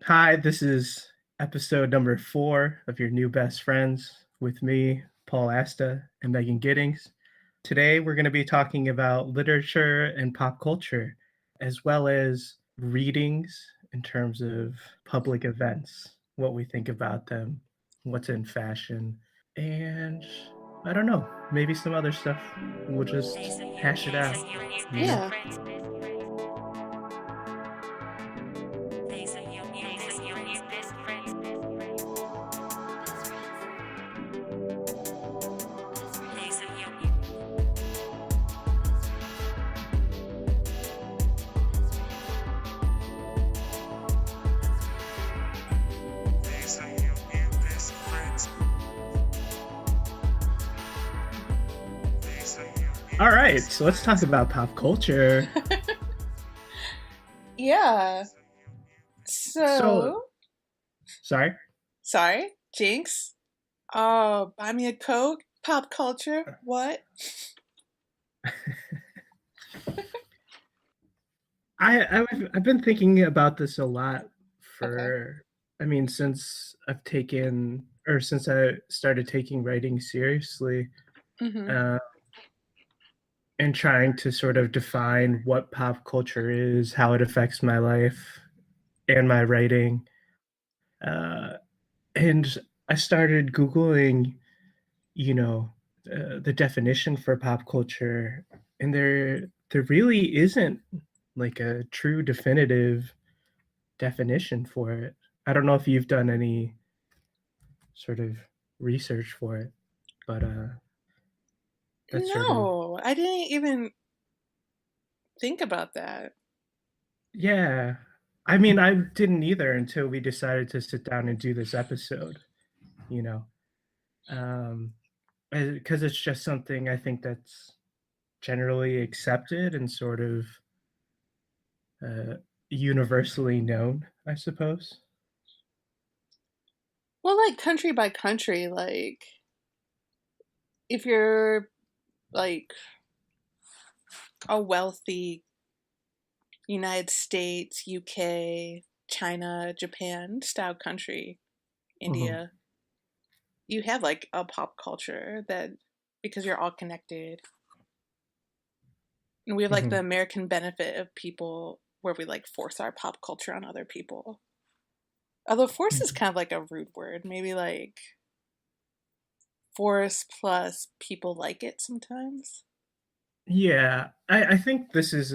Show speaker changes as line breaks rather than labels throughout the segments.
Hi, this is episode number 4 of your new best friends with me, Paul Asta, and Megan Giddings. Today, we're going to be talking about literature and pop culture, as well as readings in terms of public events, what we think about them, what's in fashion, and I don't know, maybe some other stuff. We'll just hash it out, you know?
Yeah.
All right, so let's talk about pop culture.
Yeah.
So,
So,
sorry.
sorry, Jinx. Oh, buy me a Coke. Pop culture. What?
I've been thinking about this a lot
Okay.
since since I started taking writing seriously,
Mm-hmm.
uh, and trying to sort of define what pop culture is, how it affects my life and my writing. Uh, and I started Googling, you know, the definition for pop culture, and there really isn't like a true definitive definition for it. I don't know if you've done any sort of research for it, but that's sort of
No, I didn't even think about that.
yeah. I mean, I didn't either until we decided to sit down and do this episode, you know. Um because it's just something I think that's generally accepted and sort of uh universally known, I suppose.
Well, like country by country, like if you're like a wealthy United States, UK, China, Japan style country,
Mhm.
India, you have like a pop culture that because you're all connected. And we have like the
Mhm.
American benefit of people where we like force our pop culture on other people. Although force is kind of like a rude word. Maybe like force plus people like it sometimes.
Yeah, I think this is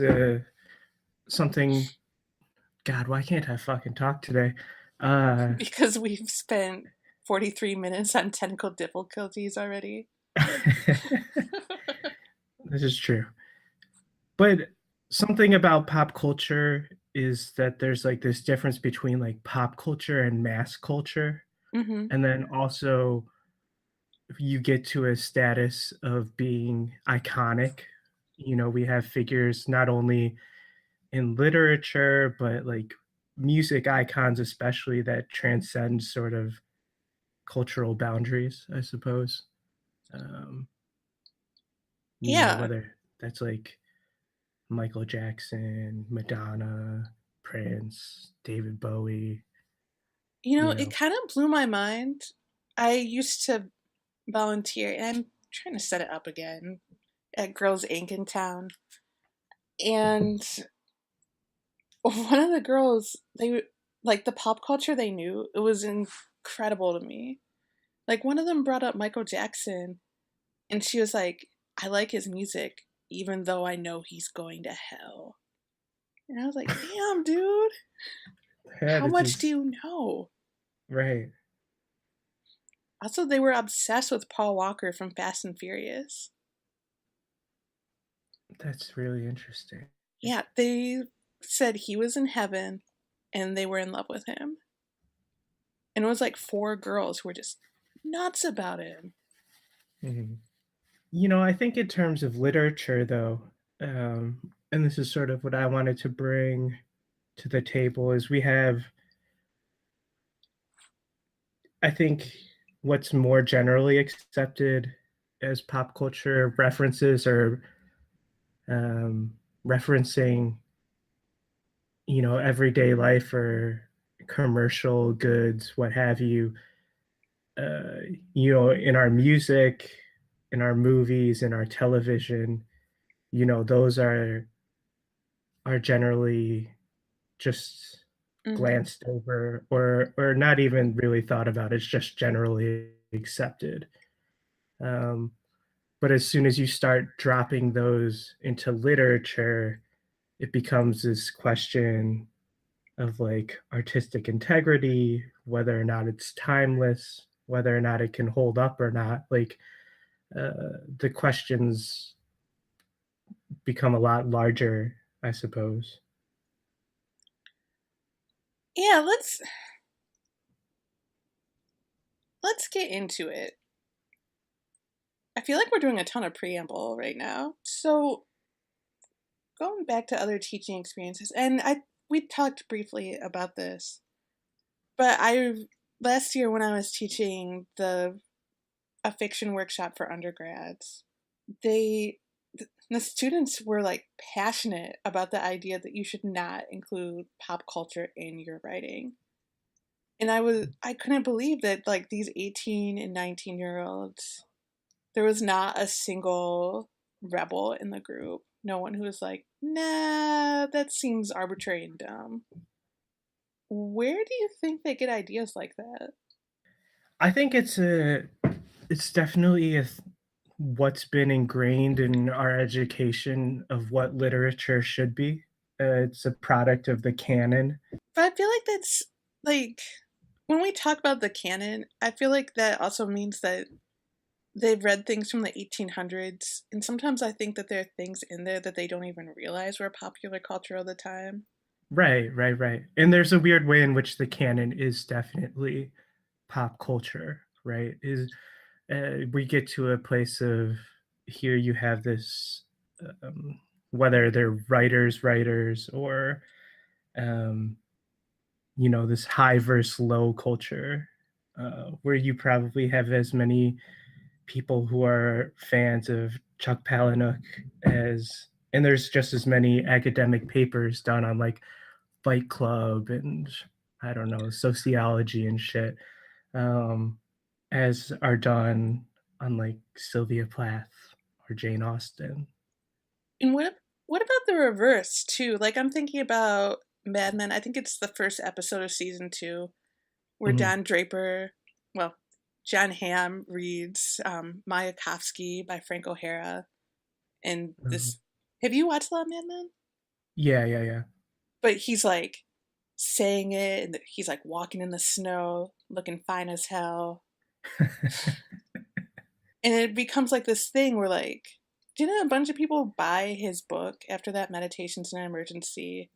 something. God, why can't I fucking talk today? Uh,
Because we've spent 43 minutes on technical difficulties already.
this is true. But something about pop culture is that there's like this difference between like pop culture and mass culture.
Mm-hmm.
And then also you get to a status of being iconic. You know, we have figures not only in literature, but like music icons, especially that transcend sort of cultural boundaries, I suppose. Um,
Yeah.
whether that's like Michael Jackson, Madonna, Prince, David Bowie,
You know,
you
it
know.
kind of blew my mind. I used to volunteer, and I'm trying to set it up again at Girls Inc. in town. And one of the girls, they like the pop culture they knew, it was incredible to me. Like one of them brought up Michael Jackson and she was like, I like his music even though I know he's going to hell. And I was like, damn, dude,
Yeah,
how
this
much do
is
you know?
right.
Also, they were obsessed with Paul Walker from Fast and Furious.
That's really interesting.
Yeah, they said he was in heaven and they were in love with him. And it was like four girls who were just nuts about him.
Mhm. I think in terms of literature, though, and this is sort of what I wanted to bring to the table, is we have, I think, what's more generally accepted as pop culture references or um, referencing, everyday life or commercial goods, what have you, uh, in our music, in our movies, in our television, those are generally just
Mm-hmm.
glanced over or not even really thought about. It's just generally accepted. Um, but as soon as you start dropping those into literature, it becomes this question of like artistic integrity, whether or not it's timeless, whether or not it can hold up or not. Like the questions become a lot larger, I suppose.
Yeah, let's get into it. I feel like we're doing a ton of preamble right now. So, going back to other teaching experiences, and I we talked briefly about this, but I last year when I was teaching a fiction workshop for undergrads, they the students were like passionate about the idea that you should not include pop culture in your writing. And I couldn't believe that like these 18 and 19-year-olds, there was not a single rebel in the group. No one who was like, nah, that seems arbitrary and dumb. Where do you think they get ideas like that?
I think it's definitely what's been ingrained in our education of what literature should be. It's a product of the canon.
But I feel like that's like when we talk about the canon, I feel like that also means that they've read things from the 1800s, and sometimes I think that there are things in there that they don't even realize were popular culture at the time.
Right, right, right. And there's a weird way in which the canon is definitely pop culture, right? Is we get to a place of here you have this, whether they're writers or um, this high versus low culture, where you probably have as many people who are fans of Chuck Palahniuk as, and there's just as many academic papers done on like Fight Club and I don't know sociology and shit, um, as are done on like Sylvia Plath or Jane Austen.
And what about the reverse too? Like I'm thinking about Mad Men. I think it's the first episode of season 2 where
Mhm.
Don Draper, well, John Hamm reads Mayakovsky by Frank O'Hara, and
Mhm.
this. Have you watched a lot of Mad Men?
Yeah, yeah, yeah.
But he's like saying it, and he's like walking in the snow, looking fine as hell, and it becomes like this thing where like, didn't a bunch of people buy his book after that, Meditations in an Emergency?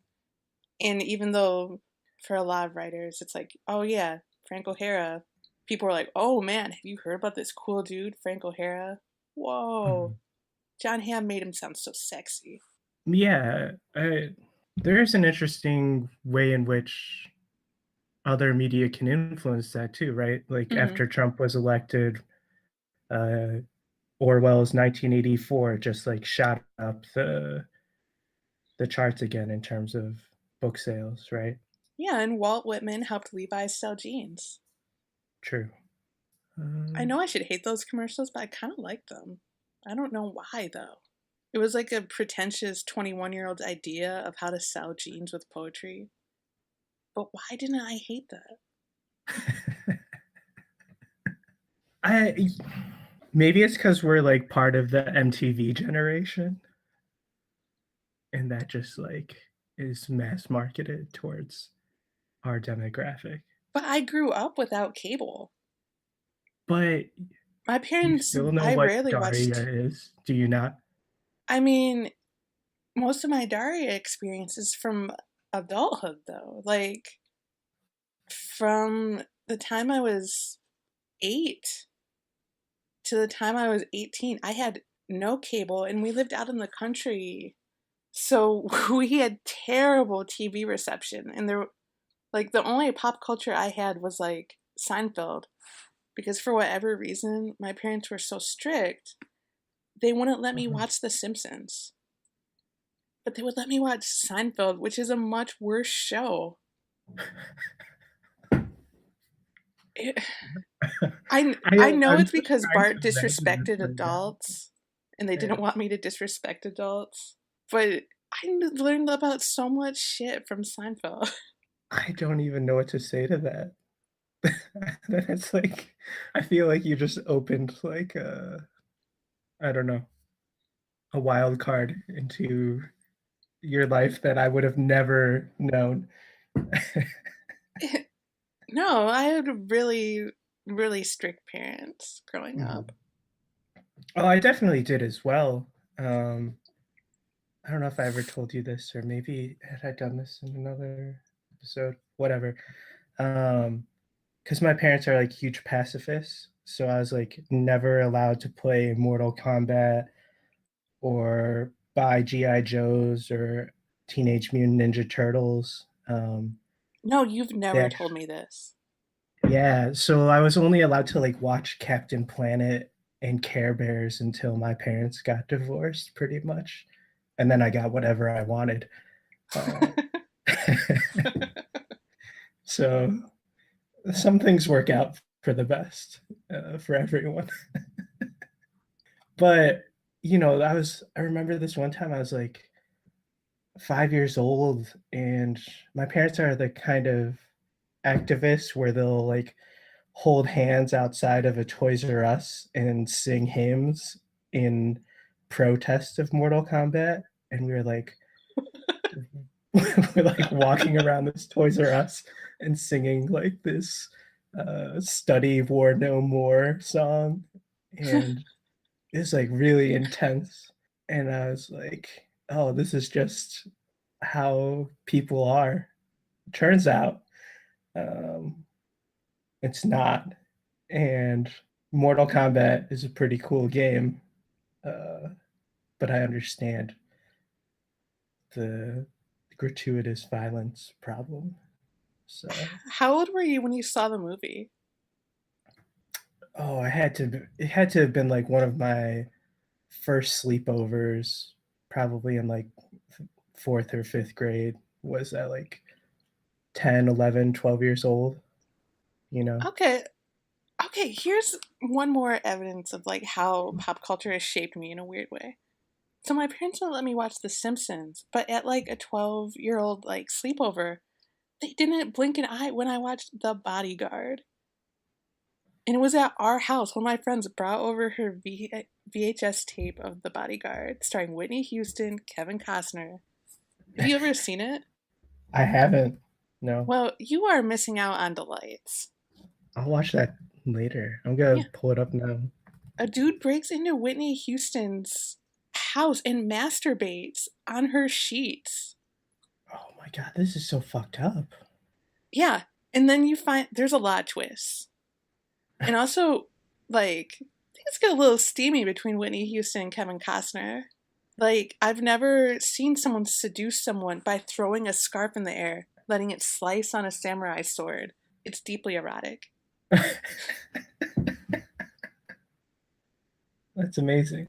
And even though for a lot of writers, it's like, oh yeah, Frank O'Hara. People are like, oh man, have you heard about this cool dude, Frank O'Hara? Whoa.
Mhm.
John Hamm made him sound so sexy.
Yeah, there is an interesting way in which other media can influence that too, right? Like
Mm-hmm.
after Trump was elected, uh, Orwell's 1984 just like shot up the charts again in terms of book sales, right?
Yeah, and Walt Whitman helped Levi's sell jeans.
True.
I
Um,
know I should hate those commercials, but I kind of like them. I don't know why though. It was like a pretentious 21-year-old's idea of how to sell jeans with poetry. But why didn't I hate that?
I maybe it's because we're like part of the MTV generation, and that just like is mass marketed towards our demographic.
But I grew up without cable.
But
My
you
parents,
still know
I
what
rarely
Daria
watched.
is, do you not?
I mean, most of my Daria experience is from adulthood, though. Like, from the time I was 8 to the time I was 18, I had no cable and we lived out in the country. So we had terrible TV reception. And like, the only pop culture I had was like Seinfeld. Because for whatever reason, my parents were so strict, they wouldn't let me
Uh-huh.
watch The Simpsons. But they would let me watch Seinfeld, which is a much worse show. It,
I
I know
I'm
it's
just
because
trying to
Bart
imagine this
disrespected
right now.
adults, and they didn't
Yeah.
want me to disrespect adults. But I learned about so much shit from Seinfeld.
I don't even know what to say to that. That's like I feel like you just opened like a I don't know, a wild card into your life that I would have never known.
No, I had really, really strict parents growing up.
Mhm. Oh, I definitely did as well. Um, I don't know if I ever told you this, or maybe had I done this in another episode, whatever. Because my parents are like huge pacifists, so I was like never allowed to play Mortal Kombat or buy GI Joes or Teenage Mutant Ninja Turtles.
No, you've
They
never told
actually,
me this.
yeah, so I was only allowed to like watch Captain Planet and Care Bears until my parents got divorced, pretty much, and then I got whatever I wanted. Uh, so some things work out for the best for everyone. But I remember this one time I was like 5 years old, and my parents are the kind of activists where they'll like hold hands outside of a Toys R Us and sing hymns in protest of Mortal Kombat. And we were like, we're like walking around this Toys R Us and singing like this "Study War No More" song, and it's like really intense. And I was like, oh, this is just how people are. Turns out, um, it's not. And Mortal Kombat is a pretty cool game, uh, but I understand the gratuitous violence problem. So,
How old were you when you saw the movie?
oh, it had to have been like one of my first sleepovers, probably in like fourth or fifth grade. Was that like 10, 11, 12 years old, you know?
Okay, okay, here's one more evidence of like how pop culture has shaped me in a weird way. So my parents wouldn't let me watch The Simpsons, but at like a 12-year-old like sleepover, they didn't blink an eye when I watched The Bodyguard. And it was at our house. One of my friends brought over her VHS tape of The Bodyguard, starring Whitney Houston, Kevin Costner. Have you ever seen it?
I haven't. No.
Well, you are missing out on delights.
I'll watch that later. I'm gonna
Yeah.
pull it up now.
A dude breaks into Whitney Houston's house and masturbates on her sheets.
Oh my god, this is so fucked up.
Yeah. And then you find there's a lot of twists. And also, like, things get a little steamy between Whitney Houston and Kevin Costner. Like, I've never seen someone seduce someone by throwing a scarf in the air, letting it slice on a samurai sword. It's deeply erotic.
That's amazing.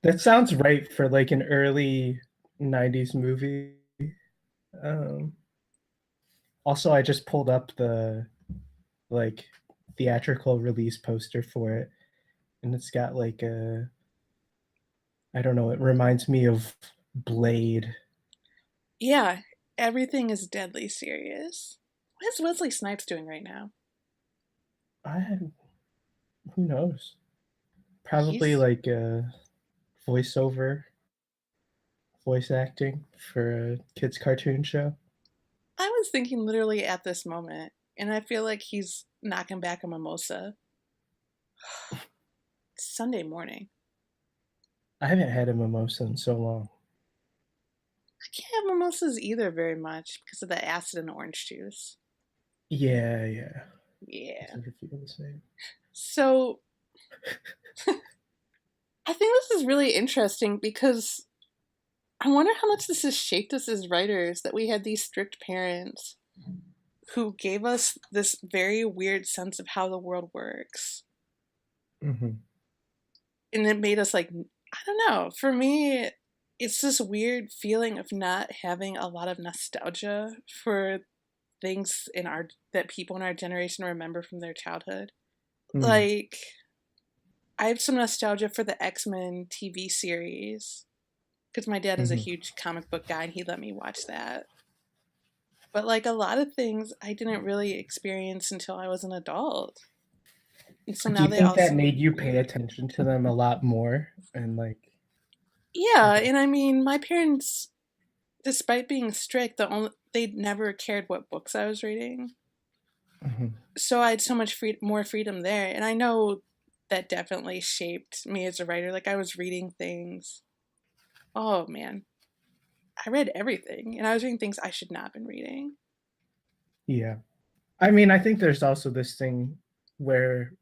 That sounds right for like an early 90s movie. Um, Also, I just pulled up the like theatrical release poster for it, and it's got like a I don't know, it reminds me of Blade.
Yeah, everything is deadly serious. What is Wesley Snipes doing right now?
I Who knows? Probably
He's.
like voiceover, voice acting for a kids cartoon show.
I was thinking literally at this moment, and I feel like he's knocking back a mimosa. It's Sunday morning.
I haven't had a mimosa in so long.
I can't have mimosas either very much because of the acid in the orange juice.
Yeah, yeah.
Yeah.
Doesn't feel the same.
So I think this is really interesting because I wonder how much this has shaped us as writers that we had these strict parents who gave us this very weird sense of how the world works.
Hmm.
And it made us like, I don't know. For me, it's this weird feeling of not having a lot of nostalgia for things in our that people in our generation remember from their childhood.
Mm,
Like, I have some nostalgia for the X-Men TV series because my dad is a
mhm.
huge comic book guy and he let me watch that. But like a lot of things I didn't really experience until I was an adult. And so
Do
now
you
they
think
all
that
seem
made you pay
weird.
attention to them a lot more? And like, I
Yeah,
guess.
and I mean, my parents, despite being strict, they never cared what books I was reading.
Mhm.
So I had so much more freedom there, and I know that definitely shaped me as a writer. Like I was reading things. Oh man, I read everything, and I was reading things I should not have been reading.
Yeah. I mean, I think there's also this thing where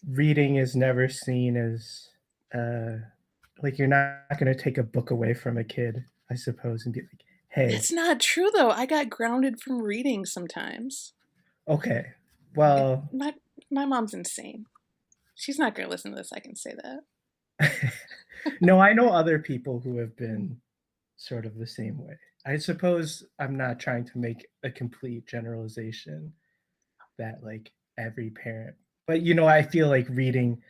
reading is never seen as uh like you're not going to take a book away from a kid, I suppose, and be like, "Hey,
That's not true though. I got grounded from reading sometimes.
okay.
It,
Well,
my mom's insane. She's not gonna listen to this. I can say that.
no, I know other people who have been sort of the same way. I suppose I'm not trying to make a complete generalization that like every parent, but I feel like reading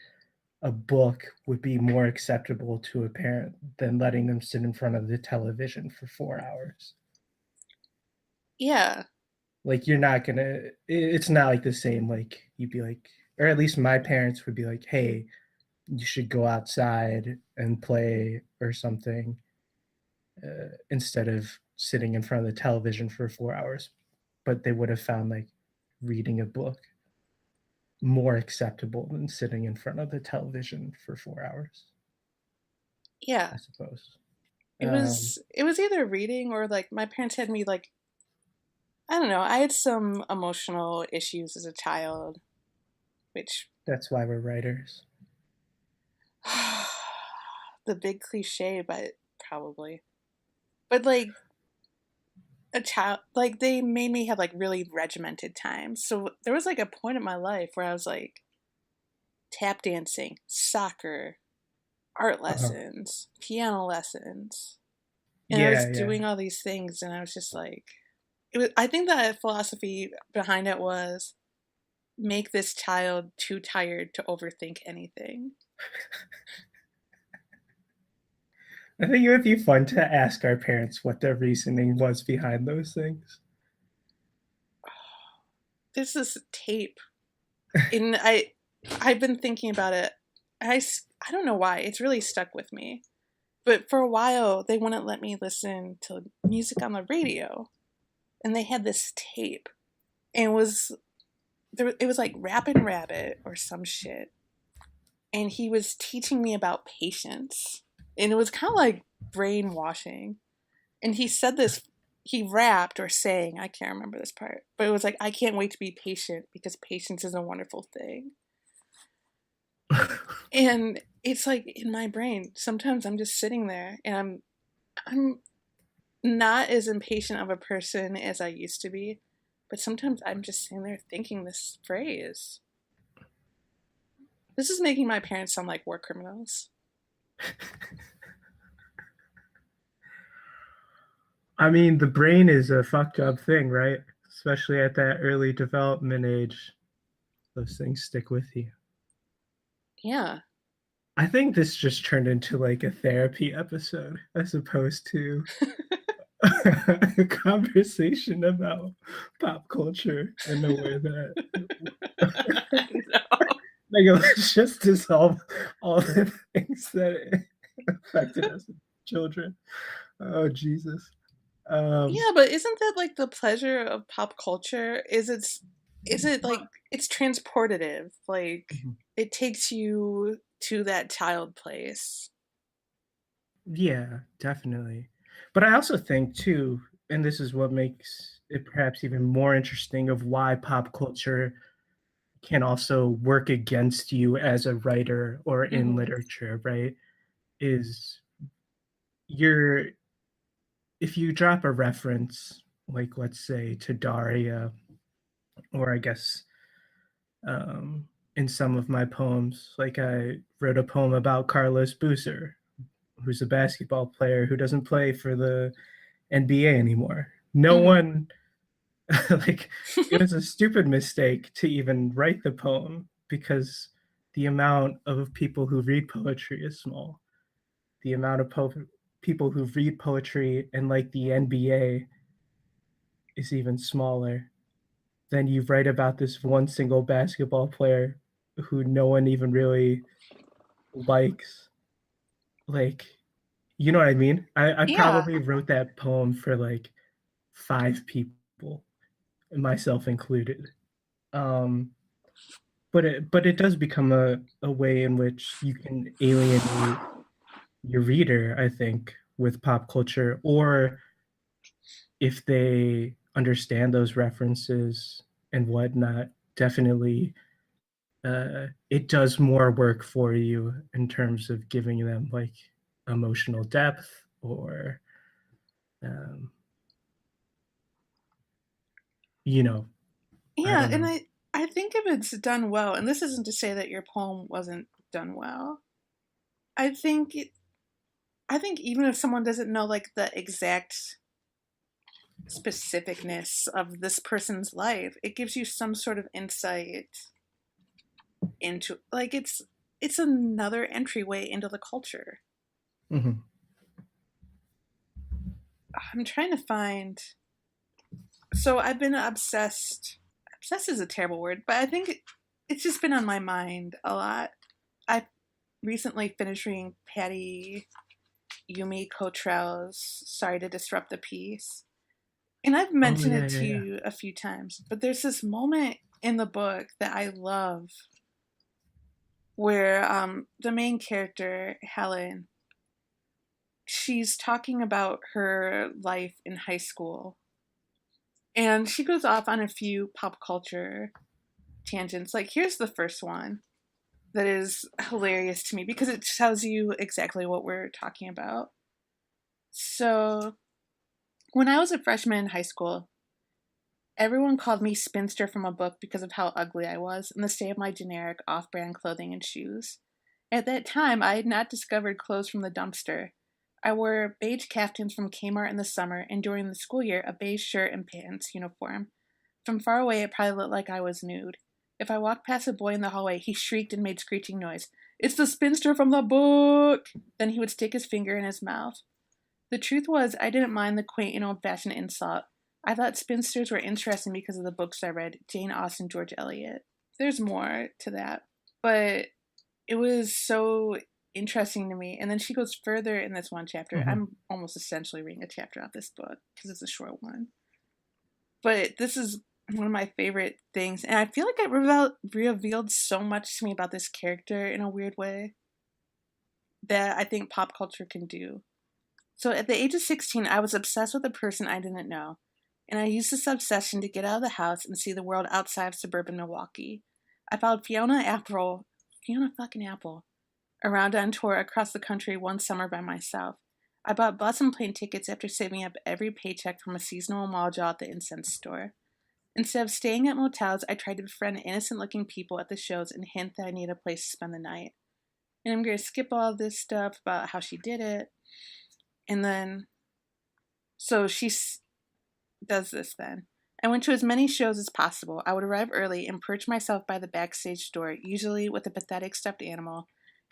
a book would be more acceptable to a parent than letting them sit in front of the television for 4 hours.
Yeah,
Like you're not gonna. It's not like the same. Like you'd be like, or at least my parents would be like, "Hey, you should go outside and play or something instead of sitting in front of the television for 4 hours." But they would have found like reading a book more acceptable than sitting in front of the television for 4 hours,
yeah.
I suppose.
It
Um,
was it was either reading or like my parents had me like I don't know. I had some emotional issues as a child, which
that's why we're writers.
the big cliche, but probably. But like a child, like they made me have like really regimented times. So there was like a point in my life where I was like tap dancing, soccer, art
Uh-huh.
lessons, piano lessons, and I was
Yeah, yeah.
doing all these things, and I was just like, it was. I think the philosophy behind it was make this child too tired to overthink anything.
I think it would be fun to ask our parents what their reasoning was behind those things.
There's this tape, and I've been thinking about it. I don't know why it's really stuck with me. But for a while, they wouldn't let me listen to music on the radio, and they had this tape, and it was like Rappin' Rabbit or some shit, and he was teaching me about patience, and it was kind of like brainwashing. And he said this, he rapped or sang, I can't remember this part, but it was like, I can't wait to be patient because patience is a wonderful thing. And it's like in my brain, sometimes I'm just sitting there and I'm not as impatient of a person as I used to be, but sometimes I'm just sitting there thinking this phrase. This is making my parents sound like war criminals.
I mean, the brain is a fucked up thing, right? Especially at that early development age. Those things stick with you.
Yeah.
I think this just turned into like a therapy episode as opposed to a conversation about pop culture in a way that
No.
like let's just dissolve all the things that affected us as children. Oh Jesus. Um,
Yeah, but isn't that like the pleasure of pop culture? Is it like it's transportative? Like it takes you to that child place.
yeah, definitely. But I also think too, and this is what makes it perhaps even more interesting of why pop culture can also work against you as a writer or in
Hmm.
literature, right? Is you're if you drop a reference, like let's say to Daria, or I guess in some of my poems, like I wrote a poem about Carlos Boozer, who's a basketball player who doesn't play for the NBA anymore. No
Hmm.
one Like, it was a stupid mistake to even write the poem because the amount of people who read poetry is small. The amount of people who read poetry and like the NBA is even smaller. Then you write about this one single basketball player who no one even really likes. Like, you know what I mean? I
Yeah.
probably wrote that poem for like 5 people, myself included. Um, but it does become a way in which you can alienate your reader, I think, with pop culture, or if they understand those references and whatnot, definitely it does more work for you in terms of giving them like emotional depth or um, you know, I
Yeah,
don't
and
know.
I think if it's done well, and this isn't to say that your poem wasn't done well. I think I think even if someone doesn't know like the exact specificness of this person's life, it gives you some sort of insight into like it's another entryway into the culture.
Hmm.
I'm trying to find. So I've been obsessed. Obsessed is a terrible word, but I think it's just been on my mind a lot. I recently finished reading Patty Yumi Cottrell's "Sorry to Disrupt the Peace," and I've
Oh
mentioned
yeah,
it
yeah,
to
yeah.
you a few times. But there's this moment in the book that I love where the main character Helen, she's talking about her life in high school, and she goes off on a few pop culture tangents. Like, here's the first one that is hilarious to me because it tells you exactly what we're talking about. So, when I was a freshman in high school, everyone called me spinster from a book because of how ugly I was and the state of my generic off brand clothing and shoes. At that time, I had not discovered clothes from the dumpster. I wore beige caftans from Kmart in the summer, and during the school year, a beige shirt and pants uniform. From far away, it probably looked like I was nude. If I walked past a boy in the hallway, he shrieked and made screeching noise. "It's the spinster from the book!" Then he would stick his finger in his mouth. The truth was, I didn't mind the quaint and old fashioned insult. I thought spinsters were interesting because of the books I read, Jane Austen, George Eliot. There's more to that, but it was so interesting to me. And then she goes further in this one chapter.
Hmm.
I'm almost essentially reading a chapter out this book because it's a short one. But this is one of my favorite things. And I feel like it revealed so much to me about this character in a weird way that I think pop culture can do. So at the age of 16, I was obsessed with a person I didn't know. And I used this obsession to get out of the house and see the world outside of suburban Milwaukee. I followed Fiona fucking Apple, around on tour across the country one summer by myself. I bought bus and plane tickets after saving up every paycheck from a seasonal mall job at the incense store. Instead of staying at motels, I tried to befriend innocent looking people at the shows and hint that I needed a place to spend the night. And I'm going to skip all this stuff about how she did it. And then, so does this then. I went to as many shows as possible. I would arrive early and perch myself by the backstage door, usually with a pathetic stuffed animal,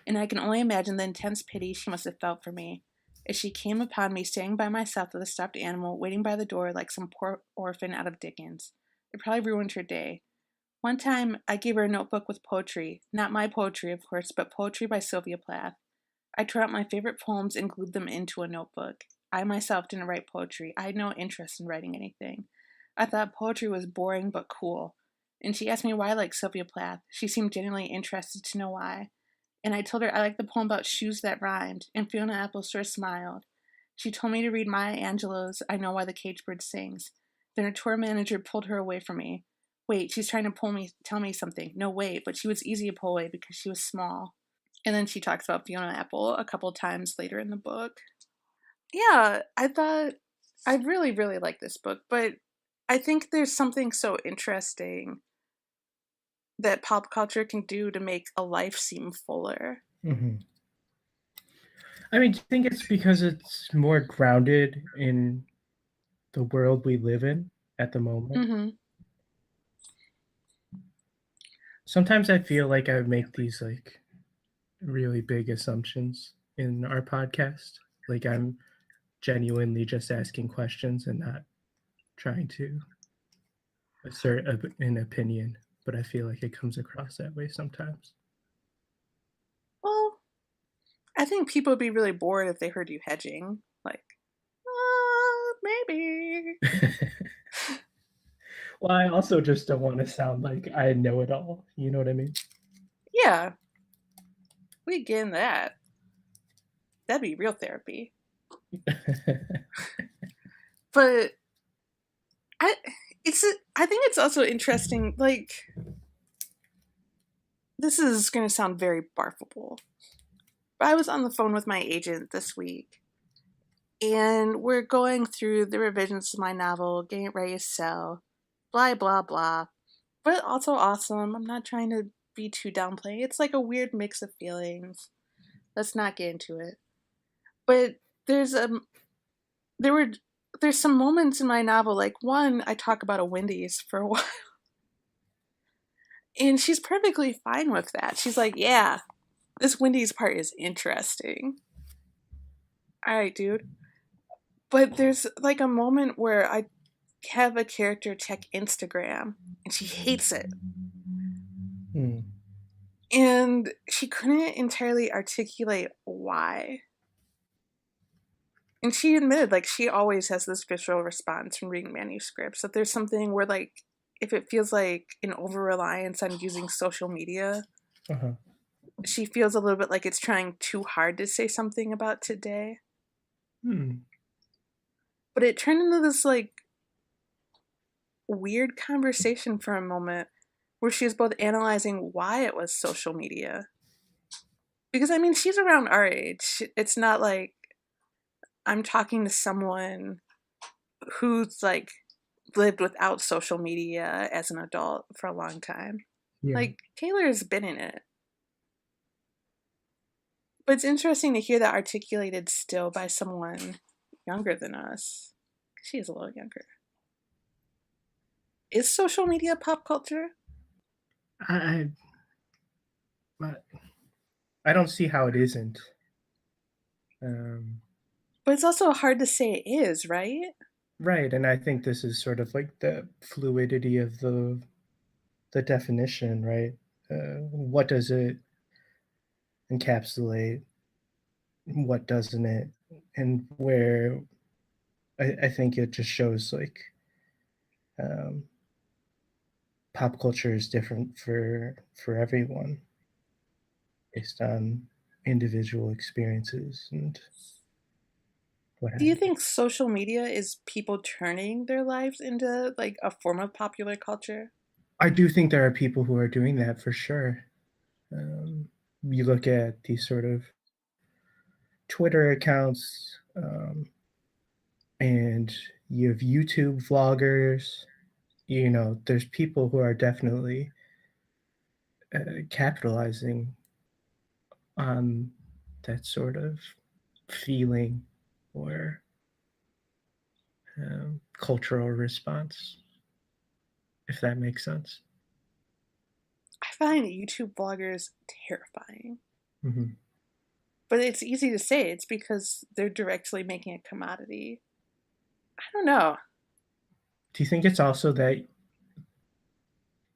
and I can only imagine the intense pity she must have felt for me as she came upon me standing by myself with a stuffed animal waiting by the door like some poor orphan out of Dickens. It probably ruined her day. One time, I gave her a notebook with poetry. Not my poetry, of course, but poetry by Sylvia Plath. I tore out my favorite poems and glued them into a notebook. I myself didn't write poetry. I had no interest in writing anything. I thought poetry was boring but cool. And she asked me why I liked Sylvia Plath. She seemed genuinely interested to know why. And I told her I liked the poem about shoes that rhymed, and Fiona Apple sort of smiled. She told me to read Maya Angelou's I Know Why the Caged Bird Sings. Then her tour manager pulled her away from me. Wait, she's trying to tell me something. No, wait, but she was easy to pull away because she was small. And then she talks about Fiona Apple a couple times later in the book. Yeah, I thought I really, really like this book, but I think there's something so interesting that pop culture can do to make a life seem fuller.
Hmm. I mean, do you think it's because it's more grounded in the world we live in at the moment.
Mm-hmm.
Sometimes I feel like I make these like really big assumptions in our podcast. Like I'm genuinely just asking questions and not trying to assert an opinion, but I feel like it comes across that way sometimes.
Well, I think people would be really bored if they heard you hedging. Like, maybe.
Well, I also just don't want to sound like I know it all. You know what I mean?
Yeah, we get in that. That'd be real therapy. But I, I think it's also interesting. Like, this is going to sound very barfable. But I was on the phone with my agent this week, and we're going through the revisions to my novel, getting it ready to sell, blah, blah, blah. But also awesome. I'm not trying to be too downplay. It's like a weird mix of feelings. Let's not get into it. But there's there were there's some moments in my novel, like one I talk about a Wendy's for a while. And she's perfectly fine with that. She's like, yeah, this Wendy's part is interesting. All right, dude. But there's like a moment where I have a character check Instagram and she hates it.
Hmm.
And she couldn't entirely articulate why. And she admitted, like, she always has this visceral response from reading manuscripts, that there's something where, like, if it feels like an over reliance on using social media,
Uh-huh.
she feels a little bit like it's trying too hard to say something about today.
Hmm.
But it turned into this, like, weird conversation for a moment where she was both analyzing why it was social media. Because, I mean, she's around our age. It's not like I'm talking to someone who's, like, lived without social media as an adult for a long time.
Yeah.
Like, Taylor's been in it. But it's interesting to hear that articulated still by someone younger than us. She is a little younger. Is social media pop culture?
I I don't see how it isn't. Um,
But it's also hard to say it is, right?
right, and I think this is sort of like the fluidity of the definition, right? What does it encapsulate? What doesn't it? And where I think it just shows like um, pop culture is different for everyone based on individual experiences and what
Do
have
you
you.
think social media is people turning their lives into like a form of popular culture?
I do think there are people who are doing that for sure. Um, you look at these sort of Twitter accounts, and you have YouTube vloggers. You know, there's people who are definitely capitalizing on that sort of feeling or cultural response, if that makes sense.
I find YouTube bloggers terrifying.
Hmm.
But it's easy to say it's because they're directly making a commodity. I don't know.
Do you think it's also that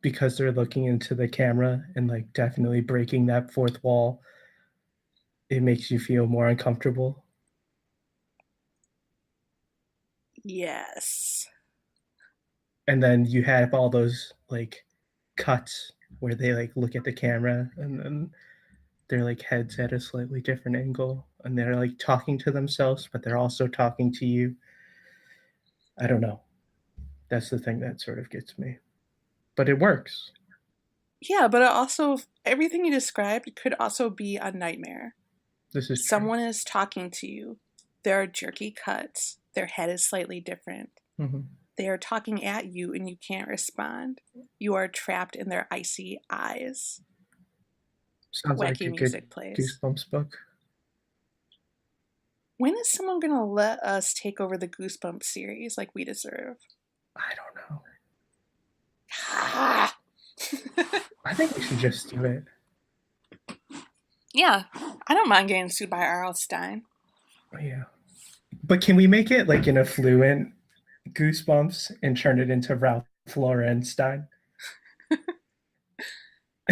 because they're looking into the camera and like definitely breaking that fourth wall, it makes you feel more uncomfortable?
Yes.
And then you have all those like cuts where they like look at the camera and then their like heads at a slightly different angle and they're like talking to themselves but they're also talking to you. I don't know, that's the thing that sort of gets me, but it works.
Yeah, but it also, everything you described could also be a nightmare.
This is true.
Someone is talking to you. There are jerky cuts. Their head is slightly different.
Mm-hmm.
They are talking at you and you can't respond. You are trapped in their icy eyes.
Sounds like
Wacky
a good
music plays.
Goosebumps book.
When is someone going to let us take over the Goosebumps series like we deserve?
I don't know.
Ah.
I think we should just do it.
Yeah, I don't mind getting sued by R.L. Stein.
Yeah. But can we make it like an affluent Goosebumps and turn it into Ralph Laurenstein?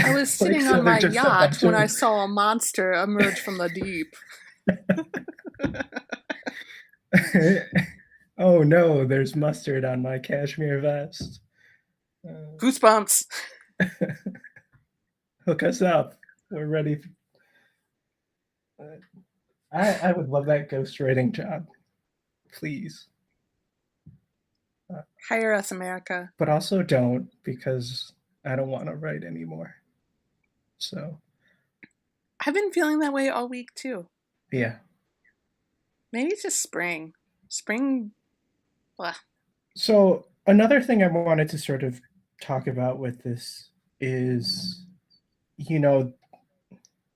I was
Like,
sitting
so
on
they're
my
just a
yacht
bunch
when I
of.
saw a monster emerge from the deep.
Oh no, there's mustard on my cashmere vest. Uh,
Goosebumps.
Hook us up. We're ready. I would love that ghostwriting job, please. Uh,
Hire us, America.
but also don't because I don't want to write anymore. So
I've been feeling that way all week too.
yeah.
Maybe it's just spring. Spring. Blah.
So another thing I wanted to sort of talk about with this is, you know,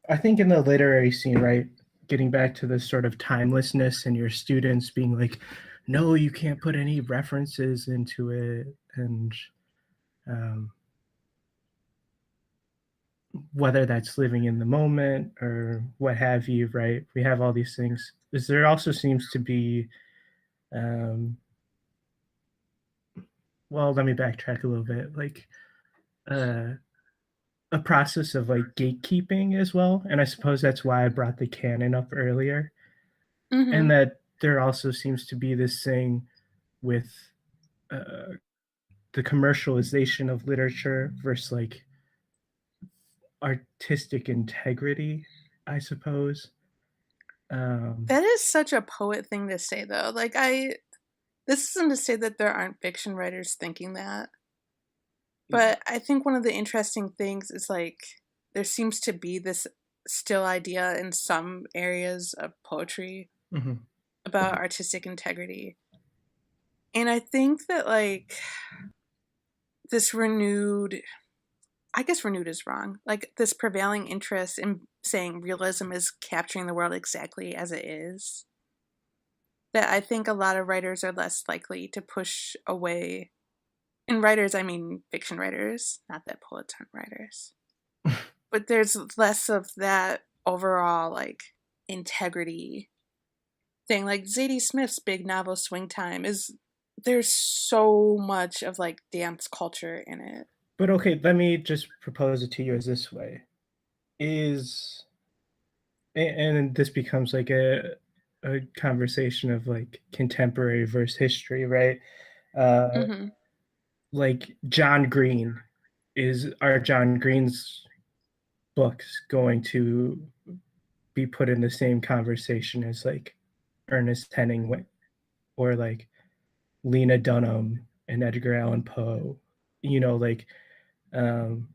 I think in the literary scene, right, getting back to this sort of timelessness and your students being like, no, you can't put any references into it, and um, whether that's living in the moment or what have you, right? We have all these things. Is there also seems to be, um, well, let me backtrack a little bit, like uh, a process of like gatekeeping as well. And I suppose that's why I brought the canon up earlier.
Mm-hmm.
And that there also seems to be this thing with uh, the commercialization of literature versus like artistic integrity, I suppose. Um,
That is such a poet thing to say, though. This isn't to say that there aren't fiction writers thinking that, but I think one of the interesting things is like there seems to be this still idea in some areas of poetry
mhm,
about artistic integrity. And I think that like this renewed, I guess renewed is wrong, like this prevailing interest in saying realism is capturing the world exactly as it is, that I think a lot of writers are less likely to push away. And writers, I mean fiction writers, not that poets aren't writers. But there's less of that overall like integrity thing. Like Zadie Smith's big novel Swing Time is there's so much of like dance culture in it.
but okay, let me just propose it to you as this way: is and this becomes like a conversation of like contemporary versus history, right? Uh,
Mm-hmm.
like John Green, are John Green's books going to be put in the same conversation as like Ernest Hemingway or like Lena Dunham and Edgar Allan Poe? You know, like um,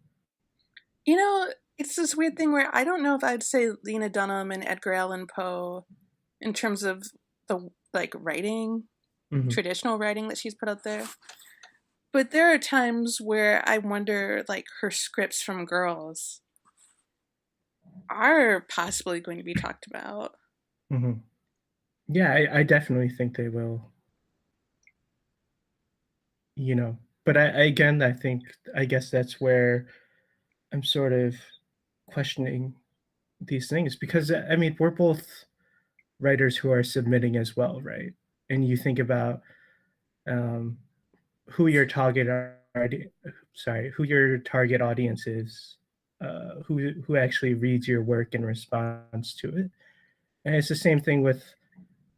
You know, it's this weird thing where I don't know if I'd say Lena Dunham and Edgar Allan Poe in terms of the like writing,
mhm.
traditional writing that she's put out there. But there are times where I wonder like her scripts from Girls are possibly going to be talked about.
Mhm. Yeah, I definitely think they will. You know, but again, I think I guess that's where I'm sort of questioning these things because I mean we're both writers who are submitting as well, right? And you think about um, who your target who your target audience is, who actually reads your work and responds to it, and it's the same thing with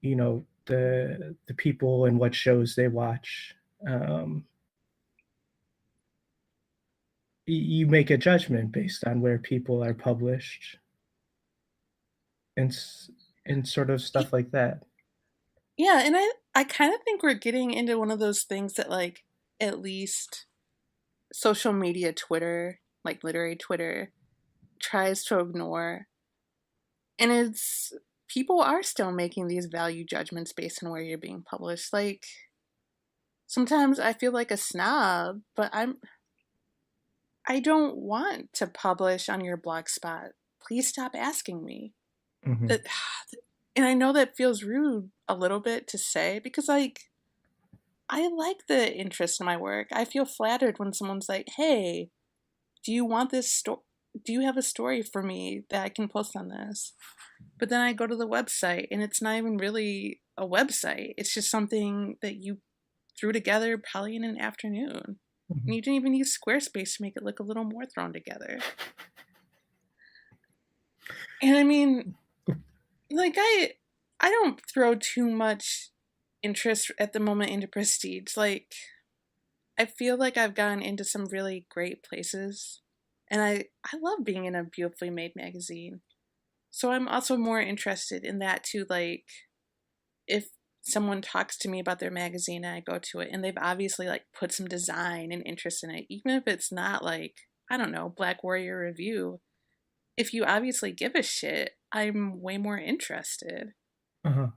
the people and what shows they watch. Um, you make a judgment based on where people are published and and sort of stuff like that.
Yeah, and I kind of think we're getting into one of those things that like at least social media Twitter, like literary Twitter, tries to ignore. And it's people are still making these value judgments based on where you're being published. Like sometimes I feel like a snob, but I don't want to publish on your blog spot. Please stop asking me.
Hmm.
That and I know that feels rude a little bit to say because like I like the interest in my work. I feel flattered when someone's like, "Hey, do you want this do you have a story for me that I can post on this?" But then I go to the website and it's not even really a website. It's just something that you threw together probably in an afternoon. And
Mhm.
you didn't even use Squarespace to make it look a little more thrown together. And I mean, like I don't throw too much interest at the moment into prestige. Like I feel like I've gotten into some really great places. And I love being in a beautifully made magazine. So I'm also more interested in that too. Like if someone talks to me about their magazine and I go to it and they've obviously like put some design and interest in it, even if it's not like, I don't know, Black Warrior Review, if you obviously give a shit, I'm way more interested.
Uh-huh.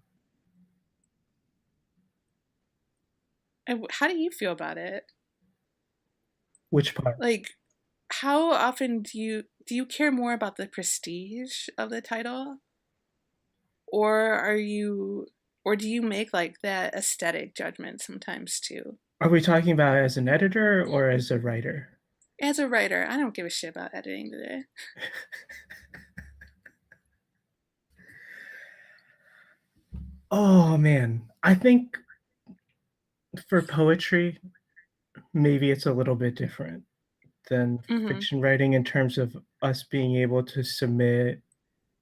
How do you feel about it?
Which part?
Like how often do you care more about the prestige of the title, or are you or do you make like that aesthetic judgment sometimes too?
Are we talking about as an editor or as a writer?
As a writer, I don't give a shit about editing today.
Oh man, I think for poetry, maybe it's a little bit different than
Mhm.
fiction writing in terms of us being able to submit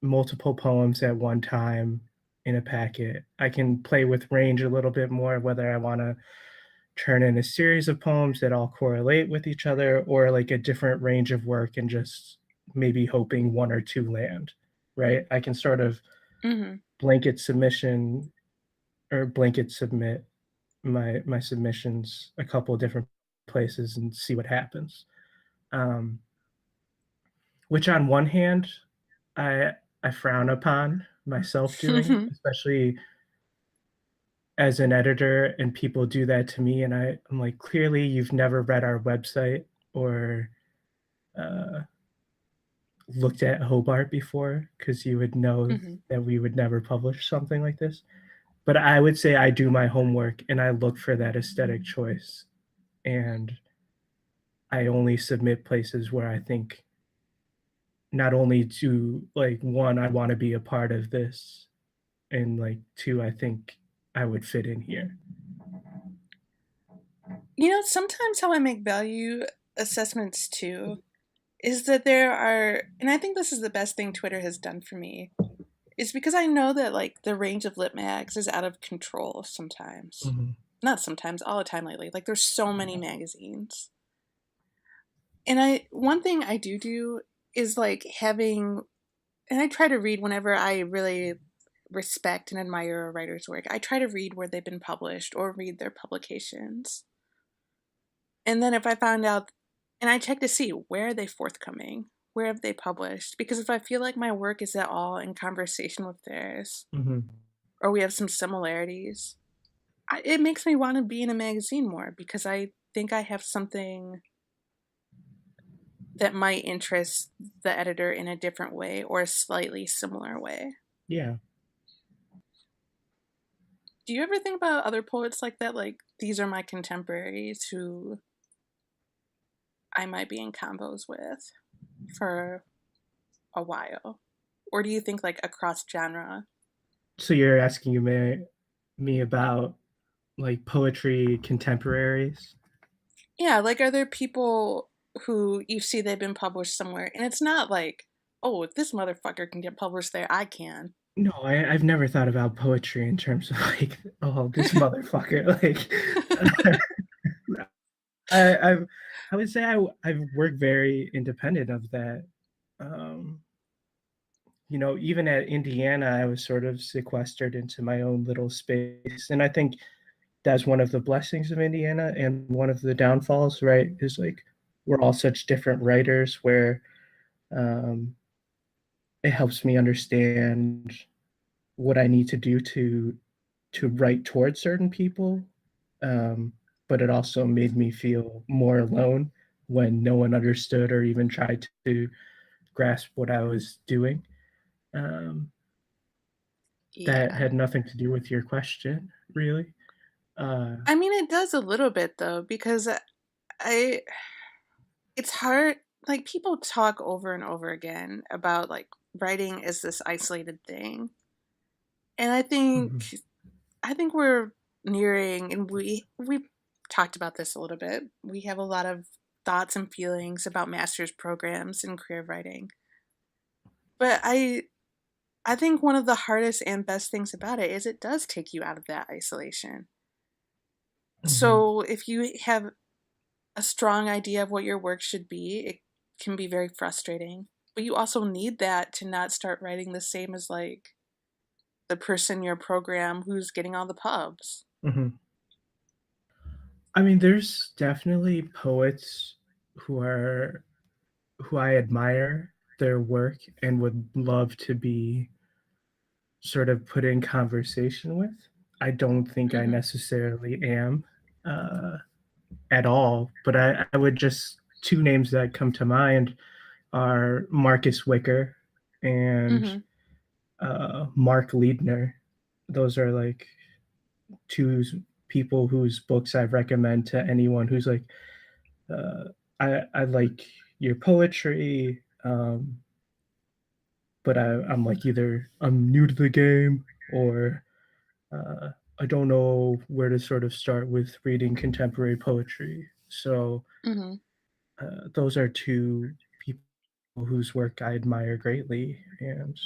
multiple poems at one time in a packet. I can play with range a little bit more, whether I want to turn in a series of poems that all correlate with each other or like a different range of work and just maybe hoping one or two land, right? I can sort of
Mhm.
blanket submission or blanket submit my submissions a couple of different places and see what happens. Um, which on one hand, I I frown upon myself doing, especially as an editor, and people do that to me, and I'm like, clearly you've never read our website or uh, looked at Hobart before, because you would know
Mhm.
that we would never publish something like this. But I would say I do my homework and I look for that aesthetic choice, and I only submit places where I think not only to like one, I want to be a part of this, and like two, I think I would fit in here.
You know, sometimes how I make value assessments too is that there are, and I think this is the best thing Twitter has done for me, is because I know that like the range of lit mags is out of control sometimes.
Mhm.
Not sometimes, all the time lately. Like there's so many magazines. And one thing I do is like having, and I try to read whenever I really respect and admire a writer's work. I try to read where they've been published or read their publications. And then if I found out, and I check to see where are they forthcoming, where have they published? Because if I feel like my work is at all in conversation with theirs,
Mhm.
or we have some similarities, it makes me want to be in a magazine more because I think I have something that might interest the editor in a different way or a slightly similar way.
Yeah.
Do you ever think about other poets like that? Like, these are my contemporaries who I might be in combos with for a while? Or do you think like across genre?
So you're asking me about like poetry contemporaries?
Yeah, like are there people who you see they've been published somewhere and it's not like, oh, if this motherfucker can get published there, I can.
No, I've never thought about poetry in terms of like, oh, this motherfucker. Like, I've I would say I've worked very independent of that. Um, even at Indiana, I was sort of sequestered into my own little space, and I think that's one of the blessings of Indiana and one of the downfalls, right? Is like we're all such different writers where um, it helps me understand what I need to do to write towards certain people. Um, but it also made me feel more alone when no one understood or even tried to grasp what I was doing. Um, that
Yeah.
had nothing to do with your question, really.
I mean, it does a little bit though, because I it's hard. Like people talk over and over again about like writing as this isolated thing, and
Mhm,
I think we're nearing, and we talked about this a little bit. We have a lot of thoughts and feelings about master's programs in creative writing, but I think one of the hardest and best things about it is it does take you out of that isolation.
mhm,
So if you have a strong idea of what your work should be, it can be very frustrating. But you also need that to not start writing the same as like the person in your program who's getting all the pubs.
mhm. I mean, there's definitely poets who are who I admire their work and would love to be sort of put in conversation with. I don't think I
Hmm.
necessarily am uh, at all, but I would just two names that come to mind are Marcus Wicker and
Hmm.
Mark Liedner. Those are like two people whose books I recommend to anyone who's like, uh, I like your poetry, but I'm like either I'm new to the game or uh, I don't know where to sort of start with reading contemporary poetry. So
Hmm.
those are two people whose work I admire greatly, and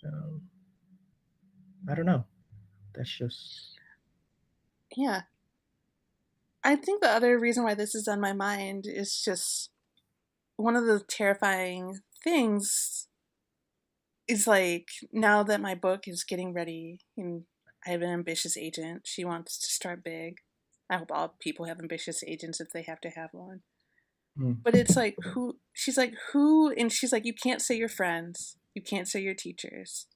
um, I don't know. That's just
Yeah. I think the other reason why this is on my mind is just one of the terrifying things is like now that my book is getting ready and I have an ambitious agent, she wants to start big. I hope all people have ambitious agents if they have to have one. But
mm,
it's like who she's like who and she's like you can't say your friends, you can't say your teachers.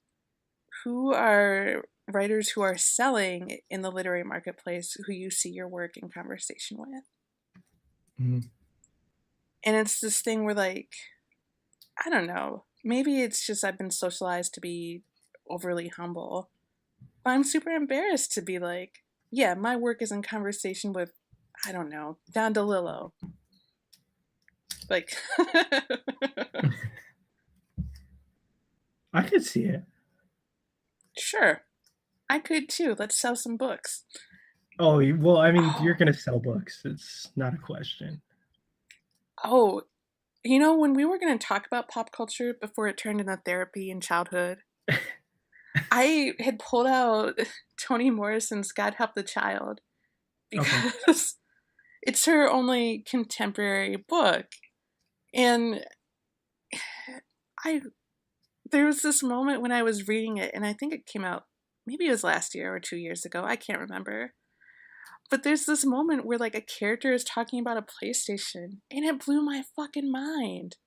Who are writers who are selling in the literary marketplace who you see your work in conversation with?
mm.
And it's this thing where like I don't know. Maybe it's just I've been socialized to be overly humble. But I'm super embarrassed to be like, yeah, my work is in conversation with, I don't know, Don DeLillo. Like,
I could see it.
sure, I could too. Let's sell some books.
Oh well, I mean, you're
Oh,
gonna sell books. It's not a question.
oh, you know, when we were going to talk about pop culture before it turned into therapy and childhood, I had pulled out Toni Morrison's God Help the Child
Okay.
because it's her only contemporary book. And I there was this moment when I was reading it, and I think it came out maybe it was last year or 2 years ago. I can't remember. But there's this moment where like a character is talking about a PlayStation, and it blew my fucking mind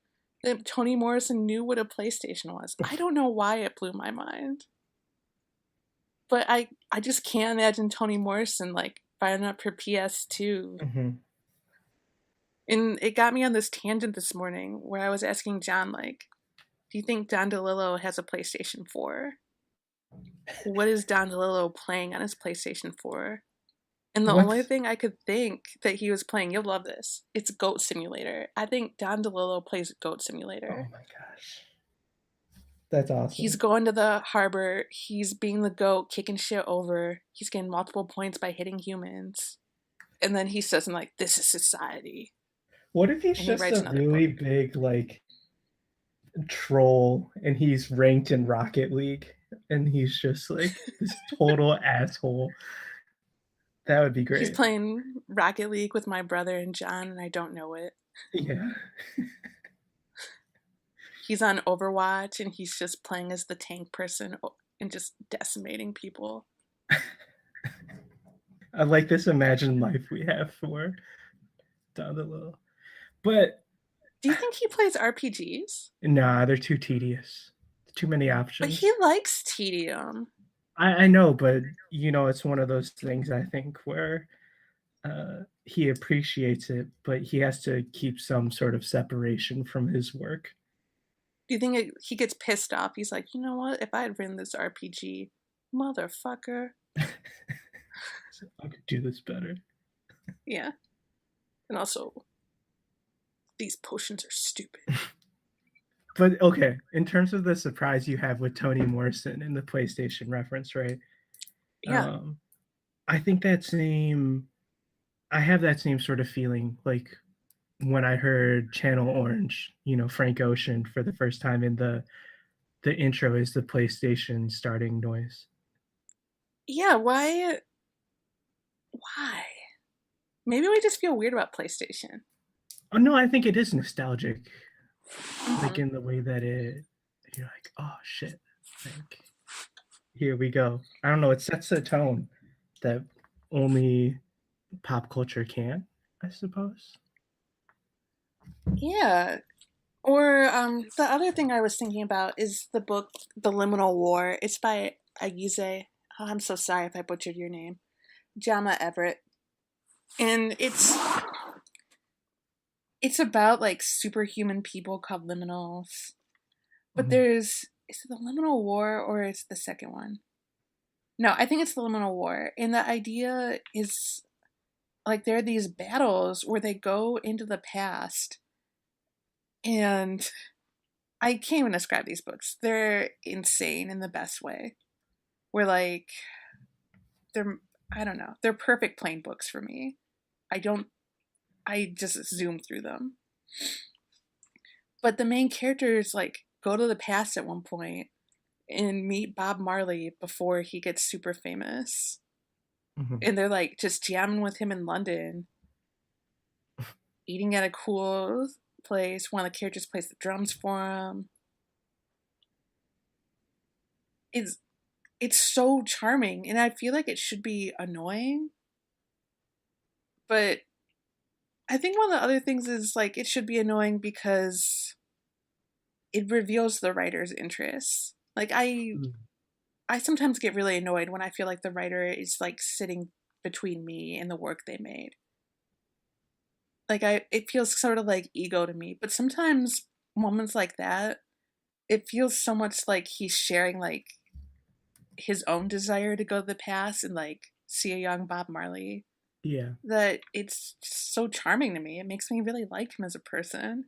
that Toni Morrison knew what a PlayStation was. I don't know why it blew my mind, but I just can't imagine Toni Morrison like firing up her PS2.
Mhm.
And it got me on this tangent this morning where I was asking John like, do you think Don DeLillo has a PlayStation 4? What is Don DeLillo playing on his PlayStation 4? And the only
What's
thing I could think that he was playing, you'll love this, it's Goat Simulator. I think Don DeLillo plays Goat
oh
Simulator.
my gosh, that's
He's
awesome.
going to the harbor, he's being the goat, kicking shit over, he's getting multiple points by hitting humans. And then he says, I'm like, this is society.
What if he's
And he
just
writes
a
another book.
really big like troll and he's ranked in Rocket League and he's just like this total asshole? That would be
He's
great.
playing Rocket League with my brother and John, and I don't know it.
Yeah.
He's on Overwatch, and he's just playing as the tank person and just decimating people.
I like this imagined life we have for down the low. But
Do you think he plays RPGs?
nah, they're too tedious. Too many
But he
options.
likes tedium.
I know, but it's one of those things I think where he appreciates it, but he has to keep some sort of separation from his work.
Do you think he gets pissed off? He's like, you know what? If I had written this RPG, motherfucker.
I could do this better.
Yeah. And also, these potions are stupid.
But okay, in terms of the surprise you have with Toni Morrison in the PlayStation reference, right?
Yeah.
Um, I think I have that same sort of feeling like when I heard Channel Orange, Frank Ocean for the first time in the intro is the PlayStation starting noise.
Yeah, why? Why? Maybe we just feel weird about PlayStation.
Oh no, I think it is nostalgic, like
Mhm.
in the way that you're like, oh shit, like here we go. I don't know, it sets a tone that only pop culture can, I suppose.
Yeah. Or the other thing I was thinking about is the book The Liminal War. It's by Ayize. Oh, I'm so sorry if I butchered your name. Jama Everett. And it's about like superhuman people called liminals. But
Mhm.
is it the Liminal War or is the second one? No, I think it's the Liminal War. And the idea is like there are these battles where they go into the past, and I can't even describe these books. They're insane in the best way. Where like they're I don't know. They're perfect plain books for me. I don't I just zoom through them. But the main characters like go to the past at one point and meet Bob Marley before he gets super famous.
Mhm.
And they're like just jamming with him in London, eating at a cool place. One of the characters plays the drums for him. It's it's so charming, and I feel like it should be annoying, but I think one of the other things is like it should be annoying because it reveals the writer's interests. Like I sometimes get really annoyed when I feel like the writer is like sitting between me and the work they made. Like it feels sort of like ego to me, but sometimes moments like that, it feels so much like he's sharing like his own desire to go to the past and like see a young Bob Marley,
Yeah.
that it's so charming to me. It makes me really like him as a person.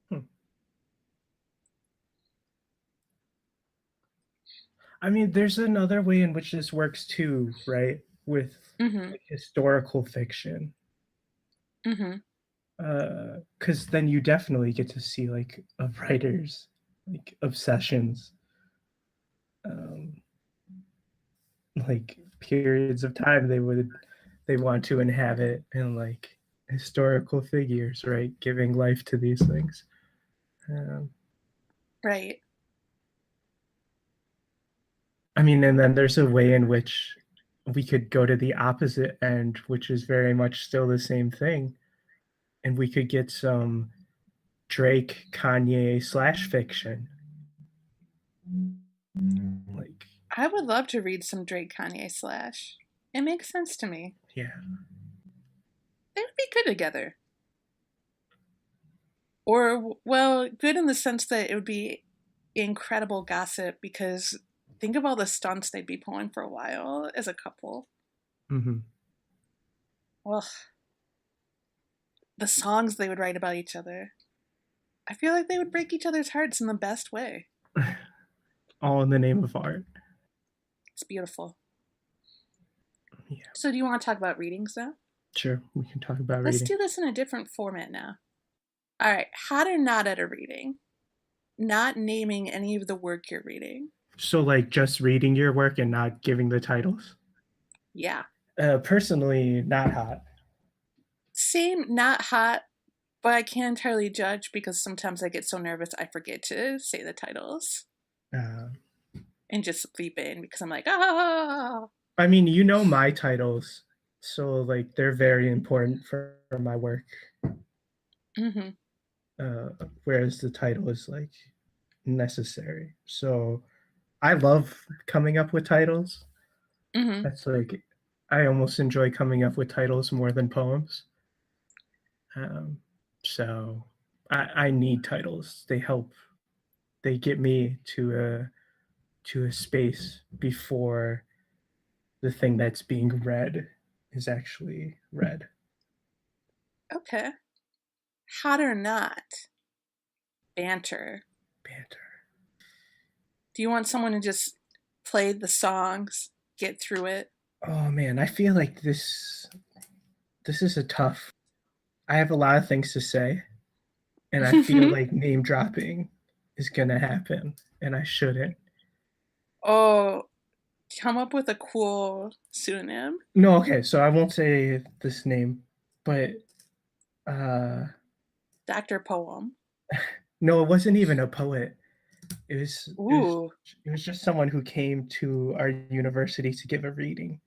Hmm. I mean, there's another way in which this works too, right? With
Mm-hmm.
like historical fiction.
Mm-hmm.
Because then you definitely get to see like a writer's like obsessions, um, like periods of time they want to inhabit, and like historical figures, right? Giving life to these things. Um,
Right.
I mean, and then there's a way in which we could go to the opposite end, which is very much still the same thing, and we could get some Drake, Kanye slash fiction. Like,
I would love to read some Drake Kanye slash. It makes sense to me.
yeah,
They would be good together. Or, well, good in the sense that it would be incredible gossip because think of all the stunts they'd be pulling for a while as a couple.
mm-hmm.
Well, the songs they would write about each other. I feel like they would break each other's hearts in the best way.
All in the name of art.
It's beautiful.
Yeah,
So, do you want to talk about readings now?
sure. We can talk about
Let's
reading.
do this in a different format now. All right, how to not at a reading. Not naming any of the work you're reading.
So, like, just reading your work and not giving the titles.
Yeah.
Personally, not hot.
Same, not hot, but I can't entirely judge because sometimes I get so nervous I forget to say the titles
Uh,
and just leap in because I'm like, ah.
I mean, my titles, so like they're very important for my work.
Mm-hmm.
Uh, whereas the title is like necessary. So I love coming up with titles.
Mm-hmm.
That's like I almost enjoy coming up with titles more than poems. Um, so I need titles. They help. They get me to a space before the thing that's being read is actually read.
Okay. Hot or not? Banter.
Banter.
Do you want someone to just play the songs, get through it?
Oh man, I feel like this is a tough. I have a lot of things to say, and I feel like name dropping is gonna happen, and I shouldn't.
Oh, come up with a cool pseudonym.
No, okay, so I won't say this name, but uh
Dr. Poem.
no, it wasn't even a poet. It was it was
Ooh.
it was just someone who came to our university to give a reading.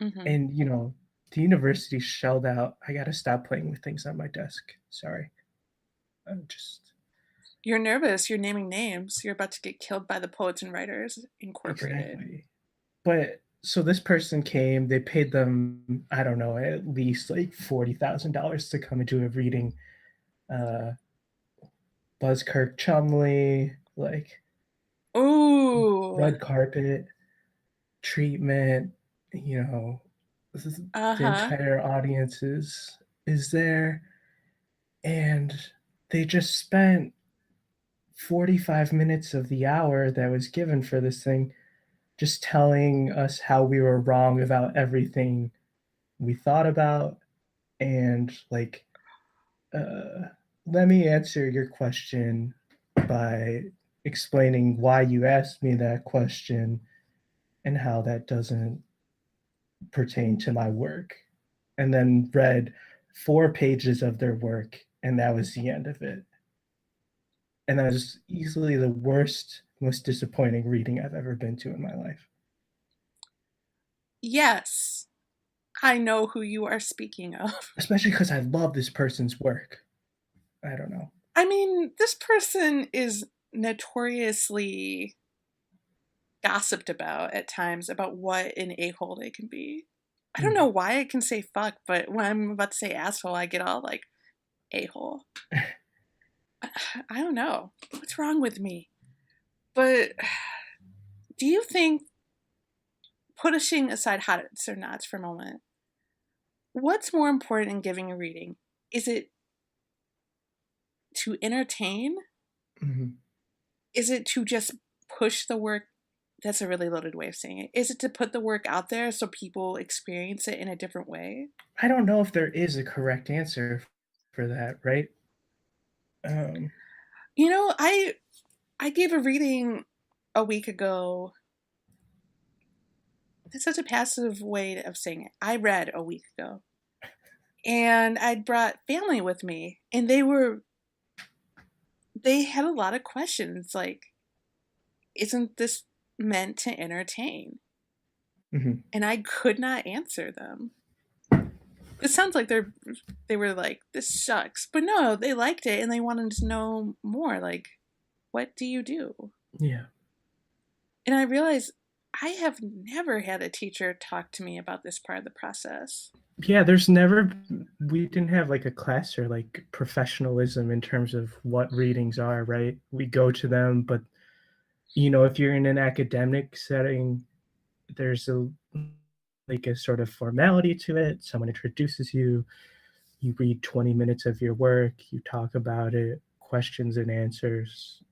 Mm-hmm.
And the university shelled out. I gotta stop playing with things on my desk. Sorry. I'm just
You're nervous. You're naming names. You're about to get killed by the Poets and Writers Incorporated.
exactly. But so this person came, they paid them, I don't know, at least like $40,000 to come and do a reading. Uh Buzzkirk Chumley, like
Ooh.
red carpet, treatment, you know, the
Uh-huh.
entire audience is there, and they just spent 45 minutes of the hour that was given for this thing just telling us how we were wrong about everything we thought about, and like uh, let me answer your question by explaining why you asked me that question and how that doesn't pertain to my work, and then read 4 pages of their work, and that was the end of it. And that was easily the worst, most disappointing reading I've ever been to in my life.
Yes. I know who you are speaking of.
Especially because I love this person's work. I don't know.
I mean, this person is notoriously gossiped about at times about what an a-hole they can be. I don't know why I can say fuck, but when I'm about to say asshole, I get all like a-hole. I don't know. What's wrong with me? But do you think, putting aside hots or nots for a moment, what's more important in giving a reading? Is it to entertain?
Mm-hmm.
Is it to just push the work? That's a really loaded way of saying it. Is it to put the work out there so people experience it in a different way?
I don't know if there is a correct answer for that, right? Um,
You know, I gave a reading a week ago. That's such a passive way of saying it. I read a week ago. And I'd brought family with me, and they had a lot of questions like, isn't this meant to entertain?
mhm.
And I could not answer them. It sounds like they were like, this sucks. But no, they liked it and they wanted to know more. Like, what do you do?
Yeah.
And I realized I have never had a teacher talk to me about this part of the process.
Yeah, we didn't have like a class or like professionalism in terms of what readings are, right? We go to them, but if you're in an academic setting, there's a sort of formality to it. Someone introduces you, you read 20 minutes of your work, you talk about it, questions and answers,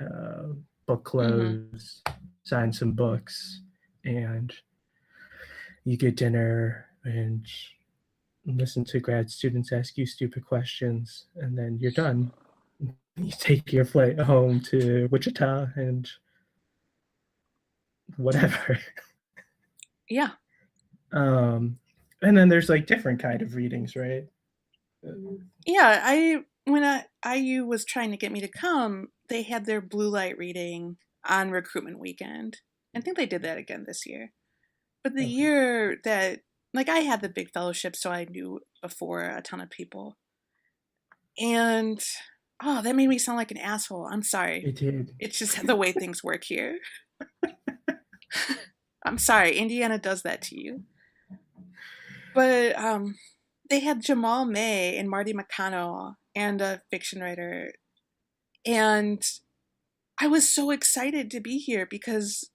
uh, book
Mm-hmm.
close, sign some books, and you get dinner and listen to grad students ask you stupid questions, and then you're done. You take your flight home to Wichita and whatever.
Yeah.
um, and then there's like different kind of readings, right? Uh,
Yeah. When IU was trying to get me to come, they had their blue light reading on recruitment weekend. I think they did that again this year. But the
okay.
year that, like, I had the big fellowship, so I knew before a ton of people. And, oh, that made me sound like an asshole. I'm sorry.
It did.
It's just the way things work here. I'm sorry. Indiana does that to you. But they had Jamal May and Marty McConnell and a fiction writer. And I was so excited to be here because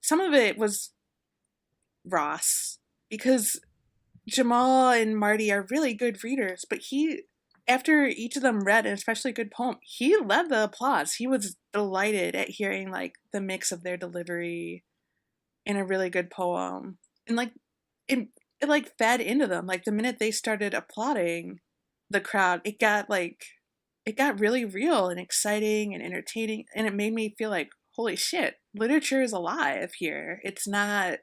some of it was Ross, because Jamal and Marty are really good readers, but after each of them read an especially good poem, he led the applause. He was delighted at hearing like the mix of their delivery in a really good poem. And like it like fed into them. Like the minute they started applauding the crowd, it got really real and exciting and entertaining, and it made me feel like, holy shit, literature is alive here. It's not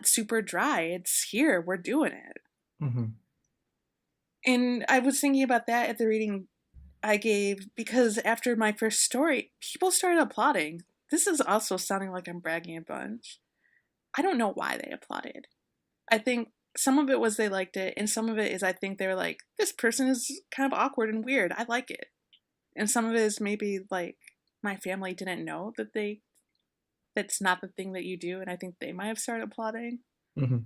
super dry. It's here. We're doing it.
Mm-hmm.
And I was thinking about that at the reading I gave, because after my first story, people started applauding. This is also sounding like I'm bragging a bunch. I don't know why they applauded. I think some of it was they liked it, and some of it is I think they were like, this person is kind of awkward and weird. I like it. And some of it is maybe like my family didn't know that's not the thing that you do, and I think they might have started applauding.
Mm-hmm.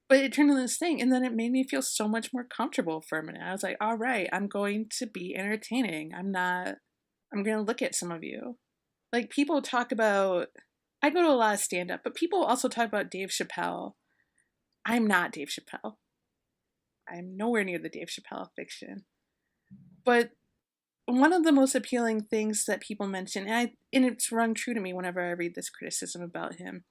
But it turned into this thing, and then it made me feel so much more comfortable for a minute. I was like, all right, I'm going to be entertaining. I'm going to look at some of you. Like, people talk about, I go to a lot of stand up, but people also talk about Dave Chappelle. I'm not Dave Chappelle. I'm nowhere near the Dave Chappelle fiction. But one of the most appealing things that people mention, and it's rung true to me whenever I read this criticism about him,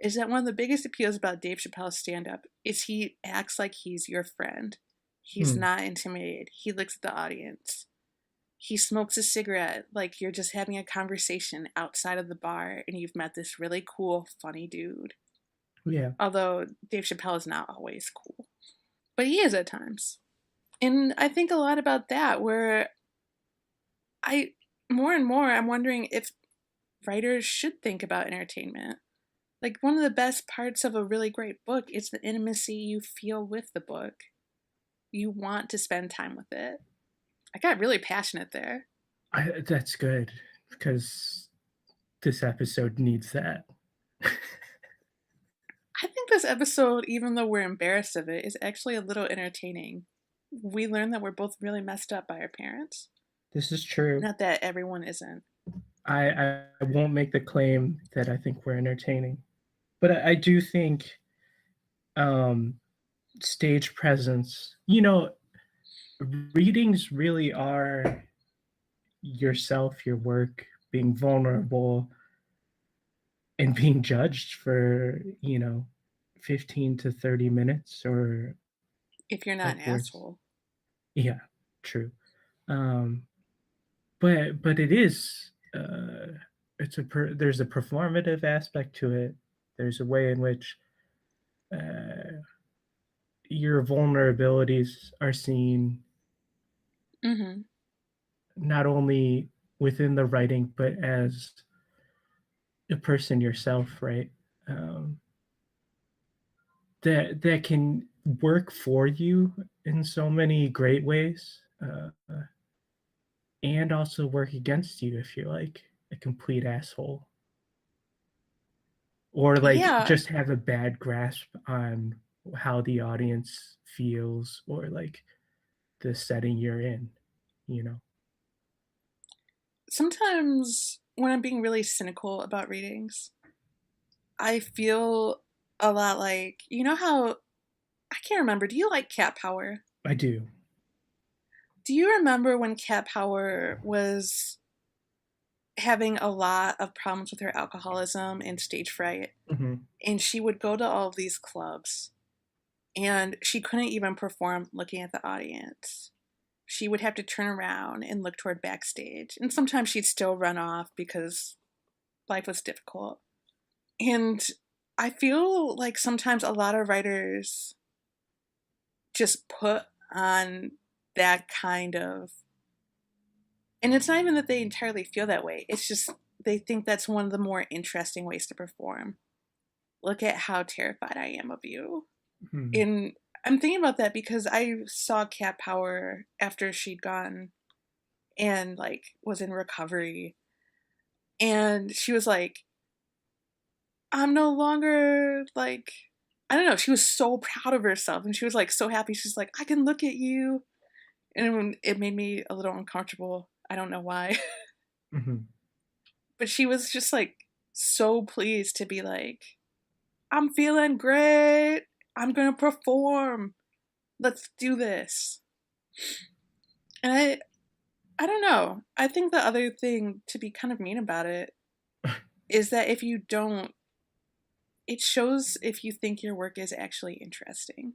is that one of the biggest appeals about Dave Chappelle's stand-up is he acts like he's your friend. He's not intimidated. He looks at the audience. He smokes a cigarette like you're just having a conversation outside of the bar and you've met this really cool, funny dude.
Yeah.
Although Dave Chappelle is not always cool. But he is at times. And I think a lot about that, where more and more, I'm wondering if writers should think about entertainment. Like, one of the best parts of a really great book is the intimacy you feel with the book. You want to spend time with it. I got really passionate there.
That's good, because this episode needs that.
I think this episode, even though we're embarrassed of it, is actually a little entertaining. We learn that we're both really messed up by our parents.
This is true.
Not that everyone isn't.
I won't make the claim that I think we're entertaining, but I do think stage presence, readings really are yourself, your work, being vulnerable, and being judged for 15 to 30 minutes, or
if you're not
upwards.
An asshole.
Yeah, true. But it is there's a performative aspect to it. There's a way in which your vulnerabilities are seen, not only within the writing, but as a person yourself, right? That can work for you in so many great ways, and also work against you if you're like a complete asshole, or like just have a bad grasp on how the audience feels, or like the setting you're in.
Sometimes when I'm being really cynical about readings, I feel a lot like, how, I can't remember, do you like Cat Power?
I do.
Do you remember when Cat Power was having a lot of problems with her alcoholism and stage fright?
Mm-hmm.
And she would go to all of these clubs and she couldn't even perform looking at the audience. She would have to turn around and look toward backstage. And sometimes she'd still run off because life was difficult. And I feel like sometimes a lot of writers just put on that kind of, and it's not even that they entirely feel that way. It's just they think that's one of the more interesting ways to perform. Look at how terrified I am of you. Mm-hmm. And I'm thinking about that because I saw Cat Power after she'd gone and like was in recovery. And she was like, I'm no longer like, I don't know. She was so proud of herself and she was like so happy. She's like, I can look at you. And it made me a little uncomfortable. I don't know why.
Mhm.
But she was just like so pleased to be like, I'm feeling great. I'm going to perform. Let's do this. And I don't know. I think the other thing to be kind of mean about it is that if you don't, it shows if you think your work is actually interesting.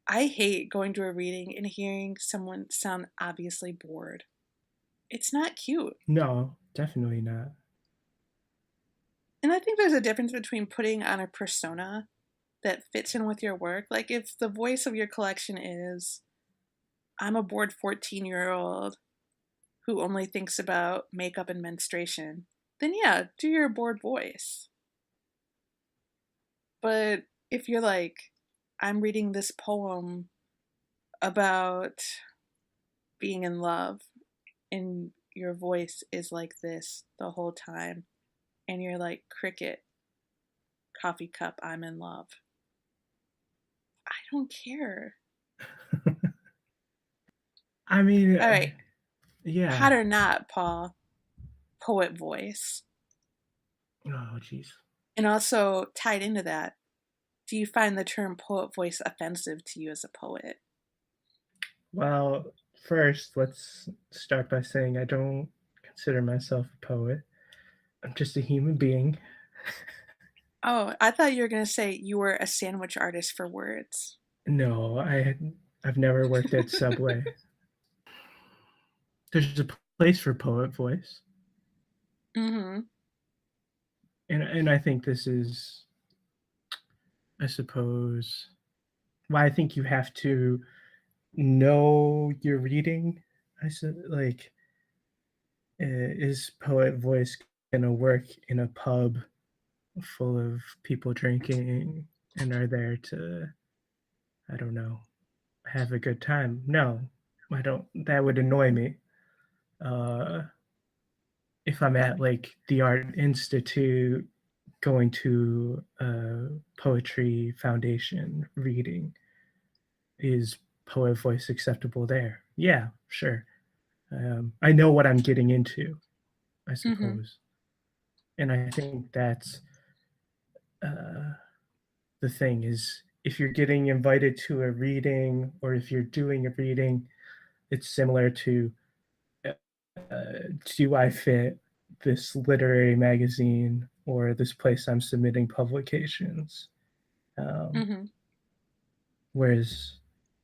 I hate going to a reading and hearing someone sound obviously bored. It's not cute.
No, definitely not.
And I think there's a difference between putting on a persona that fits in with your work. Like if the voice of your collection is, I'm a bored 14-year-old who only thinks about makeup and menstruation, then yeah, do your bored voice. But if you're like, I'm reading this poem about being in love, and your voice is like this the whole time, and you're like, cricket, coffee cup, I'm in love. I don't care.
I mean,
All right,
yeah.
hot or not, Paul, poet voice.
Oh, jeez.
And also, tied into that, do you find the term poet voice offensive to you as a poet?
Well, first, let's start by saying I don't consider myself a poet. I'm just a human being.
Oh, I thought you were going to say you were a sandwich artist for words.
No, I've never worked at Subway. There's a place for poet voice,
Mm-hmm.
and I think this is, I suppose, why I think you have to know you're reading. I said, like, is poet voice gonna work in a pub full of people drinking and are there to, I don't know, have a good time? No, I don't. That would annoy me. Uh, if I'm at like the Art Institute going to a poetry foundation reading, is poet voice acceptable there? Yeah, sure. I know what I'm getting into, I
Mm-hmm.
suppose. And I think that's uh, the thing is if you're getting invited to a reading or if you're doing a reading, it's similar to do I fit this literary magazine or this place I'm submitting publications? Um,
Mm-hmm.
whereas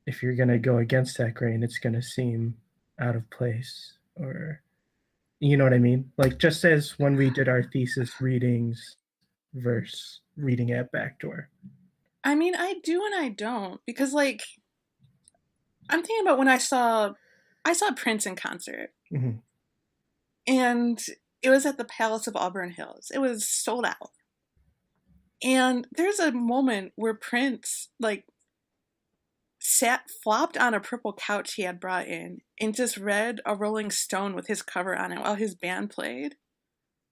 if you're going to go against that grain, it's going to seem out of place or, you know what I mean? Like just as when we did our thesis readings versus reading at Backdoor.
I mean, I do and I don't because, like, I'm thinking about when I saw Prince in concert,
Mm-hmm.
and it was at the Palace of Auburn Hills. It was sold out, and there's a moment where Prince like sat flopped on a purple couch he had brought in and just read a Rolling Stone with his cover on it while his band played,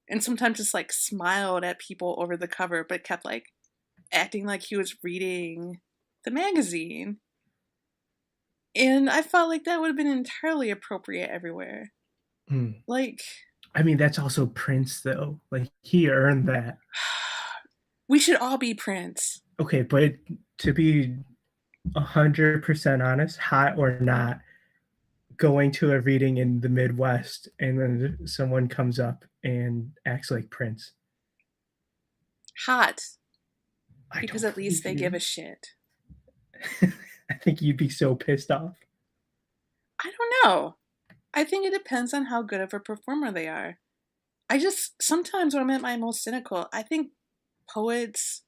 and sometimes just like smiled at people over the cover, but kept like acting like he was reading the magazine. And I felt like that would have been entirely appropriate everywhere.
Mm.
Like,
I mean, that's also Prince, though. Like, he earned that.
we should all be Prince.
Okay, but to be 100% honest, hot or not, going to a reading in the Midwest and then someone comes up and acts like Prince.
Hot,
I
because
don't
at least
believe
they give
you.
a shit.
I think you'd be so pissed off.
I don't know. I think it depends on how good of a performer they are. I just, sometimes when I'm at my most cynical, I think poets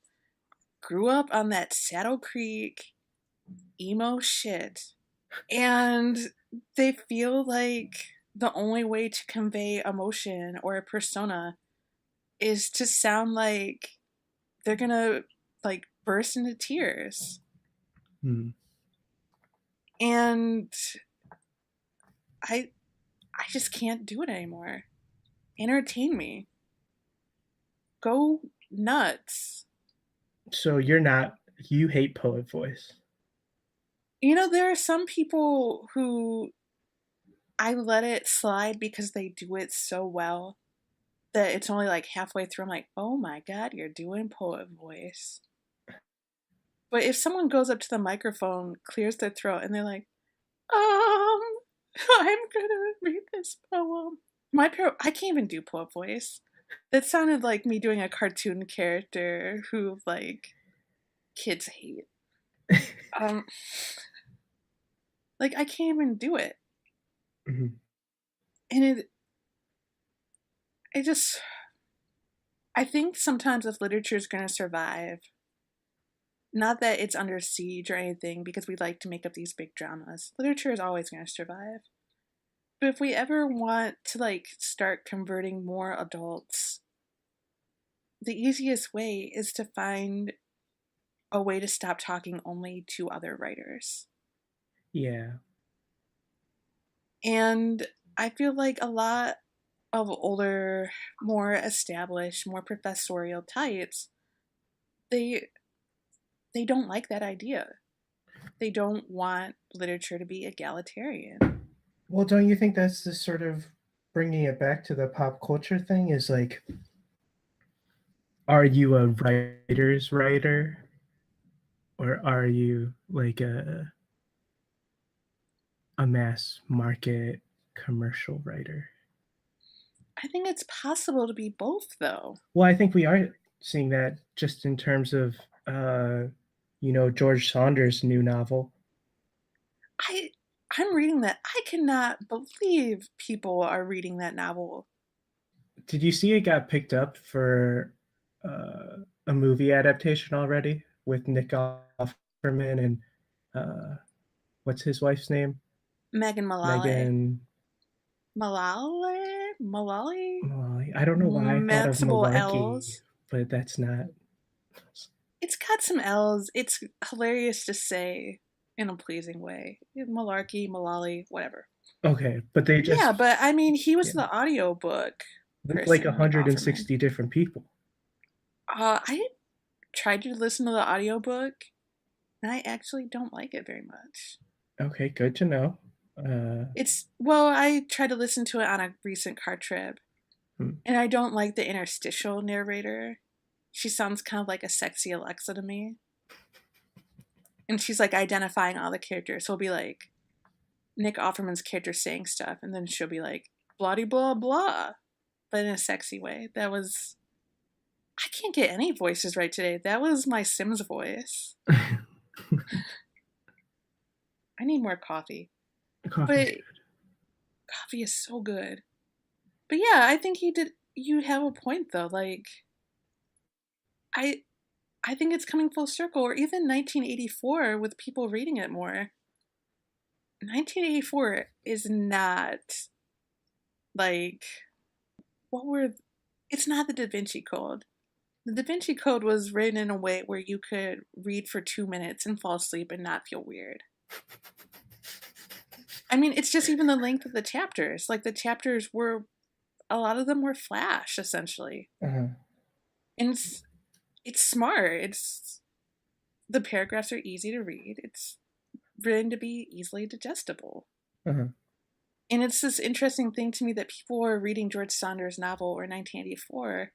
grew up on that Saddle Creek emo shit. And they feel like the only way to convey emotion or a persona is to sound like they're gonna like burst into tears.
Hmm.
And I I just can't do it anymore. Entertain me. Go nuts.
So you're not, you hate poet voice.
You know, there are some people who I let it slide because they do it so well that it's only like halfway through. I'm like, oh my god, you're doing poet voice. But if someone goes up to the microphone, clears their throat, and they're like, um, I'm gonna read this poem. I can't even do poet voice. That sounded like me doing a cartoon character who like kids hate. Um, like I can't even do it,
Mhm.
and it just. I think sometimes if literature is gonna survive, not that it's under siege or anything, because we like to make up these big dramas. Literature is always gonna survive. But if we ever want to like start converting more adults, the easiest way is to find a way to stop talking only to other writers.
Yeah.
And I feel like a lot of older, more established, more professorial types, they they don't like that idea. They don't want literature to be egalitarian.
Well, don't you think that's the sort of bringing it back to the pop culture thing is like, are you a writer's writer or are you like a mass market commercial writer?
I think it's possible to be both though.
Well, I think we are seeing that just in terms of, uh, George Saunders' new novel.
I I'm reading that. I cannot believe people are reading that novel.
Did you see it got picked up for a movie adaptation already with Nick Offerman and uh, what's his wife's name?
Megan Mullally.
Megan
Mullally? Mullally?
Mullally. I don't know why I thought of
Multiple
Malarkey,
L's.
but that's not.
It's got some L's. It's hilarious to say in a pleasing way. Malarkey, Mullally, whatever.
Okay, but they
Yeah,
just,
but I mean, he was
yeah,
the audiobook
with like
person, Nick Offerman.
160 different people.
I tried to listen to the audiobook, and I actually don't like it very much.
Okay, good to know. Uh,
Well, I tried to listen to it on a recent car trip,
hmm.
and I don't like the interstitial narrator. She sounds kind of like a sexy Alexa to me. And she's like identifying all the characters. So it'll be like Nick Offerman's character saying stuff, and then she'll be like, bloody blah blah, but in a sexy way. I can't get any voices right today. That was my Sims voice. I need more coffee.
Coffee's
But coffee is so good. But yeah, I think you have a point though. Like, I I think it's coming full circle, or even 1984 with people reading it more. 1984 is not like what were it's not the Da Vinci Code. The Da Vinci Code was written in a way where you could read for 2 minutes and fall asleep and not feel weird. I mean, it's just even the length of the chapters. Like the chapters were a lot of them were flash essentially,
good. Uh-huh.
and it's smart. It's the paragraphs are easy to read. It's written to be easily digestible.
Uh-huh.
And it's this interesting thing to me that people were reading George Saunders' novel or 1984.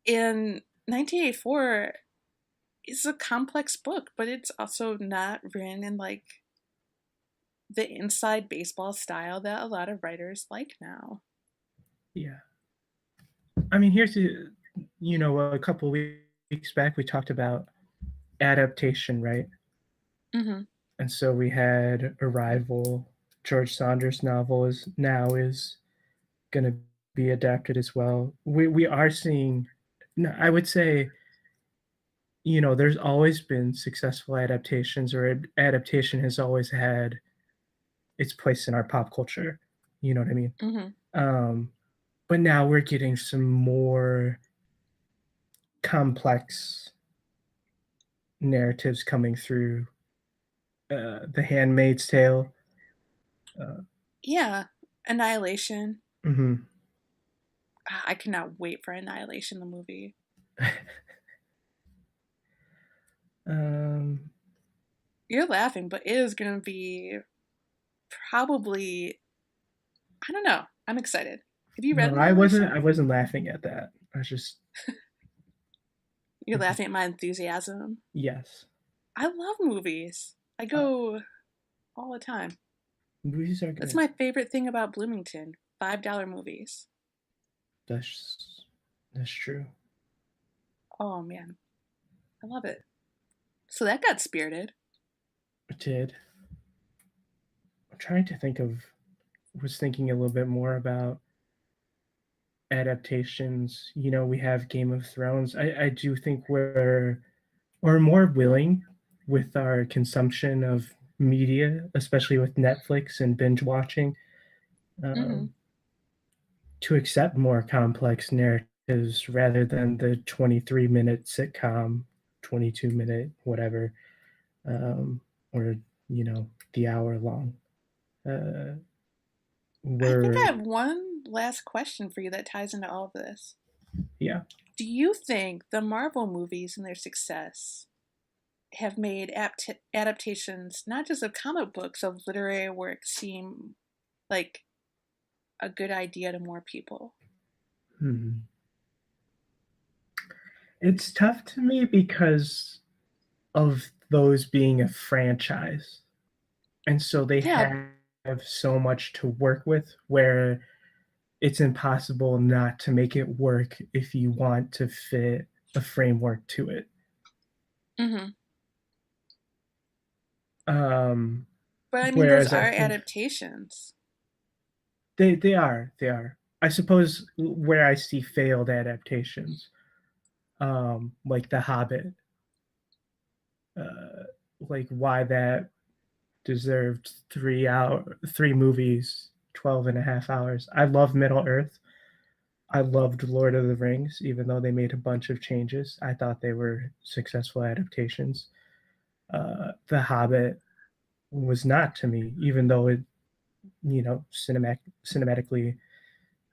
And 1984 is a complex book, but it's also not written in like the inside baseball style that a lot of writers like now.
Yeah. I mean, a couple weeks back we talked about adaptation, right?
Mm-hmm.
And so we had Arrival. George Saunders' novel is going to be adapted as well. We are seeing. No, I would say, there's always been successful adaptations, or adaptation has always had its place in our pop culture. You know what I mean?
Mm-hmm.
Um, but now we're getting some more complex narratives coming through. The Handmaid's Tale. Uh,
Yeah. Annihilation.
mhm.
I cannot wait for Annihilation, the movie.
um,
You're laughing, but it is going to be probably I don't know. I'm excited. Have you read
No,
one of those
I
yet?
wasn't laughing at that. I was just
You're laughing at my enthusiasm.
yes.
I love movies. I
Uh,
go all the time.
Movies are
That's
good.
my favorite thing about Bloomington. $5 movies.
That's that's true.
Oh man, I love it. So that got spirited.
It did. I'm trying to think of was thinking a little bit more about adaptations. You know, we have Game of Thrones. I do think we're more willing with our consumption of media, especially with Netflix and binge watching,
Mm-hmm.
um, to accept more complex narratives rather than the 23-minute sitcom, 22-minute whatever, or the hour long. Uh,
I think I
we're
have one last question for you that ties into all of this.
yeah.
Do you think the Marvel movies and their success have made adaptations, not just of comic books, of literary work, seem like a good idea to more people?
Hmm. It's tough to me because of those being a franchise. And so they
Yeah.
have so much to work with where it's impossible not to make it work if you want to fit a framework to it.
Mm-hmm.
Um,
But I mean, those
Whereas I
are
think
adaptations.
they are. I suppose where I see failed adaptations, like The Hobbit, uh, like why that deserved 3 movies, 12 and a half hours. I love Middle Earth. I loved Lord of the Rings, even though they made a bunch of changes. I thought they were successful adaptations. The Hobbit was not to me, even though it, cinematically,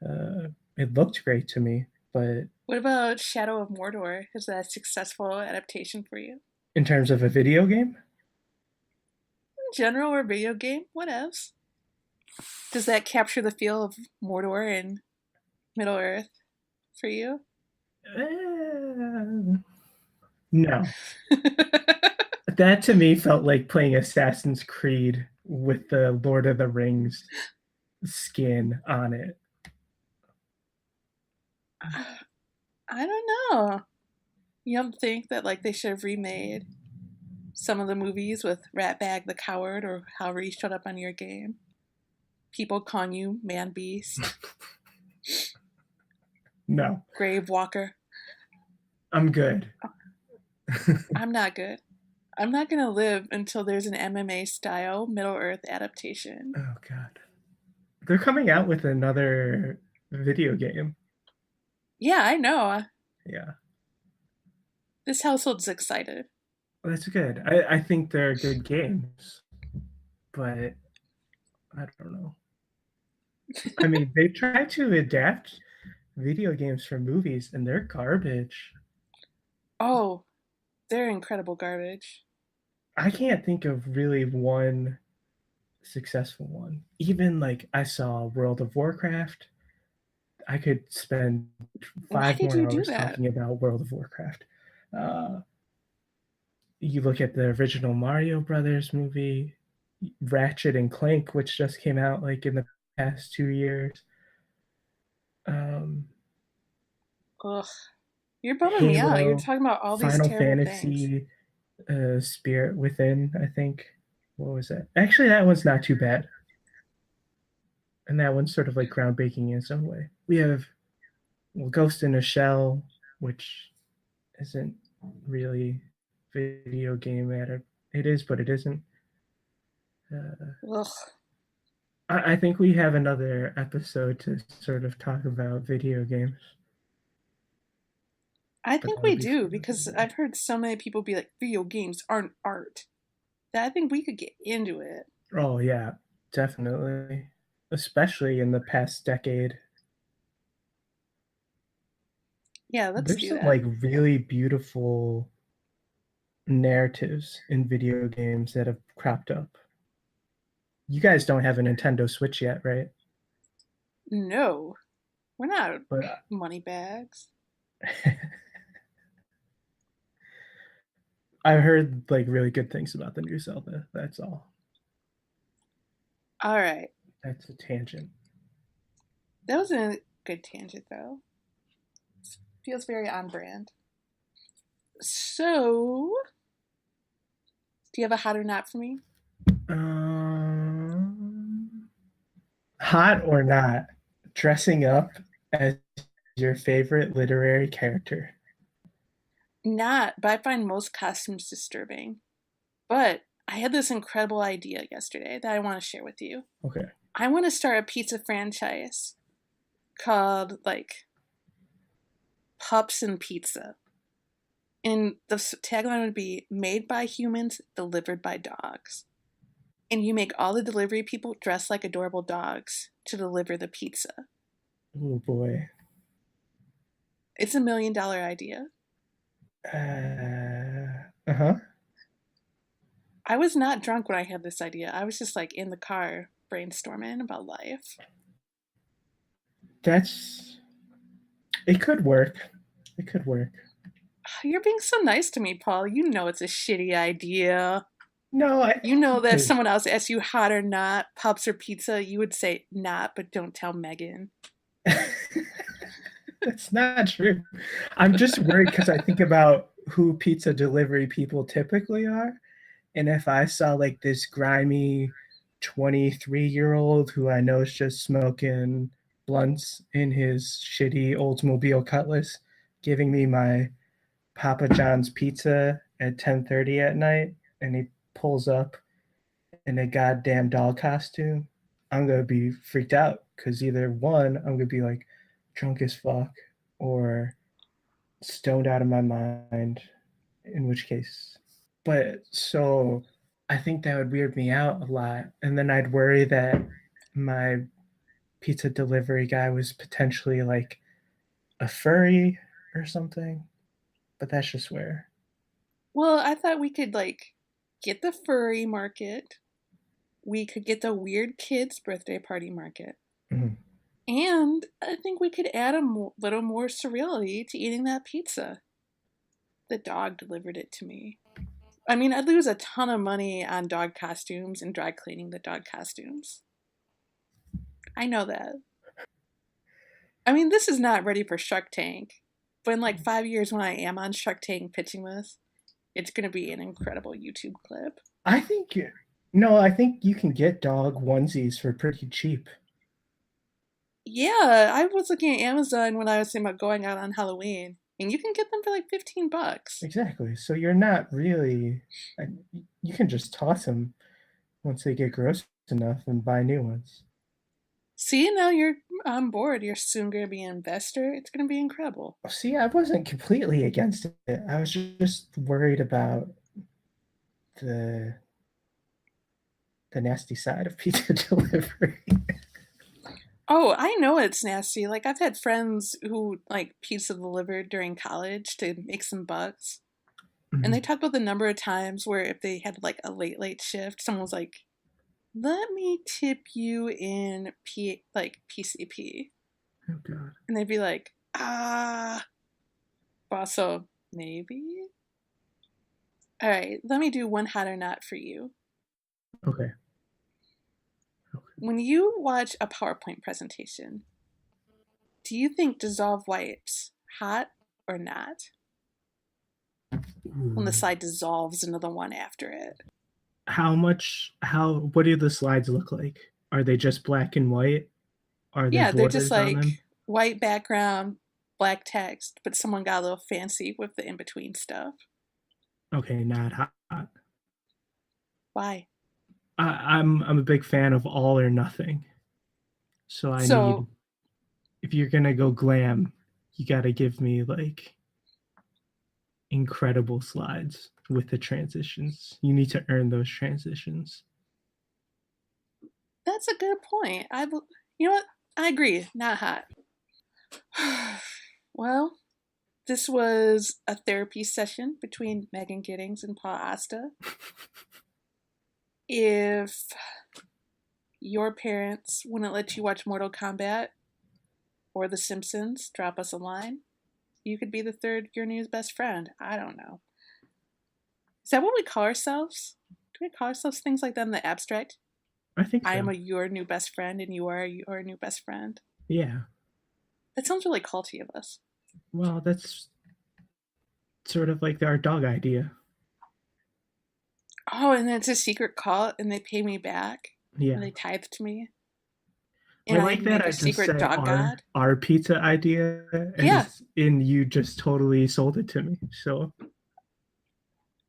it looked great to me. But
What about Shadow of Mordor? Is that a successful adaptation for you?
in terms of a video game,
In general or video game? What else? Does that capture the feel of Mordor and Middle Earth for you?
eh, no. That to me felt like playing Assassin's Creed with the Lord of the Rings skin on it.
I don't know. You don't think that like they should have remade some of the movies with Ratbag the Coward or however he showed up on your game? People calling you Man Beast,
No,
Grave Walker.
I'm good.
I'm not good. I'm not gonna live until there's an MMA style Middle Earth adaptation.
Oh god. They're coming out with another video game.
Yeah, I know.
Yeah.
This household's excited.
Well, that's good. I think they're good games, but I don't know. I mean, they try to adapt video games from movies and they're garbage.
Oh, they're incredible garbage.
I can't think of really one successful one. Even like I saw World of Warcraft. I could spend
Why
five
did
more
you do
hours
that?
talking about World of Warcraft. Uh, you look at the original Mario Brothers movie, Ratchet and Clank, which just came out like in the past 2 years. Um,
Ugh, you're bumming me out. You're
Halo,
talking about all these
Final
terrible things.
Fantasy, Spirit Within. I think. What was that? Actually, that one's not too bad, and that one's sort of like groundbreaking in its own way. We have Ghost in a Shell, which isn't really video game at it is, but it isn't. Uh,
Ugh.
I think we have another episode to sort of talk about video games,
I
but
think
that'll
we
be for
do
another
because
day.
I've heard so many people be like, video games aren't art. That I think we could get into it.
Oh yeah, definitely, especially in the past decade.
Yeah, let's
There's
do
some
that.
like really beautiful narratives in video games that have cropped up. You guys don't have a Nintendo Switch yet, right?
No, we're not
But
money bags.
I've heard like really good things about the new Zelda. That's all.
All right.
That's a tangent.
That was a good tangent, though. Feels very on brand. So, do you have a hot or not for me?
Um, hot or not, dressing up as your favorite literary character.
Not, but I find most costumes disturbing. But I had this incredible idea yesterday that I want to share with you.
Okay.
I want to start a pizza franchise called like Pups and Pizza. And the tagline would be made by humans, delivered by dogs. And you make all the delivery people dress like adorable dogs to deliver the pizza.
Oh boy.
It's $1 million idea.
Uh-huh.
I was not drunk when I had this idea. I was just like in the car brainstorming about life.
That's it could work. It could work.
You're being so nice to me, Paul. You know it's a shitty idea.
No, I
You
think
know
you
that if
could.
someone else asks you hot or not, pups or pizza, you would say not, but don't tell Megan.
That's not true. I'm just worried because I think about who pizza delivery people typically are. And if I saw like this grimy 23-year-old who I know is just smoking blunts in his shitty Oldsmobile Cutlass giving me my Papa John's pizza at 10:30 at night and he pulls up in a goddamn dog costume, I'm gonna be freaked out because either one, I'm gonna be like drunk as fuck or stoned out of my mind, in which case. But so I think that would weird me out a lot. And then I'd worry that my pizza delivery guy was potentially like a furry or something. But that's just where.
Well, I thought we could like get the furry market. We could get the weird kids birthday party market.
Mhm.
And I think we could add a little more surreality to eating that pizza. The dog delivered it to me. I mean, I'd lose a ton of money on dog costumes and dry cleaning the dog costumes. I know that. I mean, this is not ready for Shark Tank, but in like 5 years when I am on Shark Tank pitching this, it's going to be an incredible YouTube clip.
I think no, I think you can get dog onesies for pretty cheap.
Yeah, I was looking at Amazon when I was thinking about going out on Halloween, and you can get them for like $15.
Exactly. So you're not really. You can just toss them once they get gross enough and buy new ones.
See, now you're on board. You're soon going to be an investor. It's going to be incredible.
See, I wasn't completely against it. I was just worried about the the nasty side of pizza delivery.
Oh, I know it's nasty. Like I've had friends who like pizza delivered during college to make some bucks. And they
Mhm.
talk about the number of times where if they had like a late shift, someone was like, "Let me tip you in PCP,"
Oh god.
and they'd be like, "Ah, bosso, maybe." All right, let me do one hot or not for you.
Okay. Okay.
When you watch a PowerPoint presentation, do you think dissolve wipes hot or not? When the
Ooh.
slide dissolves into the one after it.
How much? How? What do the slides look like? Are they just black and white? Are there
Yeah, they're just
borders on
like
them?
white background, black text, but someone got a little fancy with the in between stuff.
Okay, not hot.
Why?
I'm a big fan of all or nothing. So I need
So
if you're gonna go glam, you gotta give me like incredible slides with the transitions. You need to earn those transitions.
that's a good point. You know what? I agree. Not hot. Well, this was a therapy session between Megan Giddings and Paul Asta. If your parents wouldn't let you watch Mortal Kombat, or The Simpsons, drop us a line. You could be the third Your News best friend. I don't know. Is that what we call ourselves? Do we call ourselves things like that in the abstract?
I think so.
I am your new best friend and you are your new best friend.
Yeah.
That sounds really culty of us.
Well, that's sort of like our dog idea.
Oh, and then it's a secret cult and they pay me back.
Yeah.
And they tithe to me.
I
And
like
I
that
make
I
a
just
secret
said
dog god.
our pizza idea, and,
Yeah.
and you just totally sold it to me. So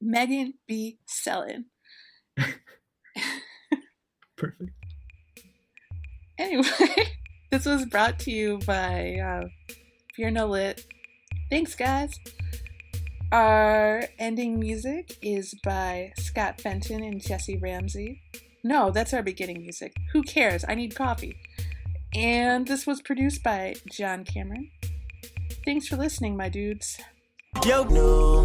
Megan B. Selling.
perfect.
Anyway, this was brought to you by Fear No Lit. Thanks, guys. Our ending music is by Scott Fenton and Jesse Ramsey. No, that's our beginning music. Who cares? I need coffee. And this was produced by John Cameron. Thanks for listening, my dudes.
Yo, no.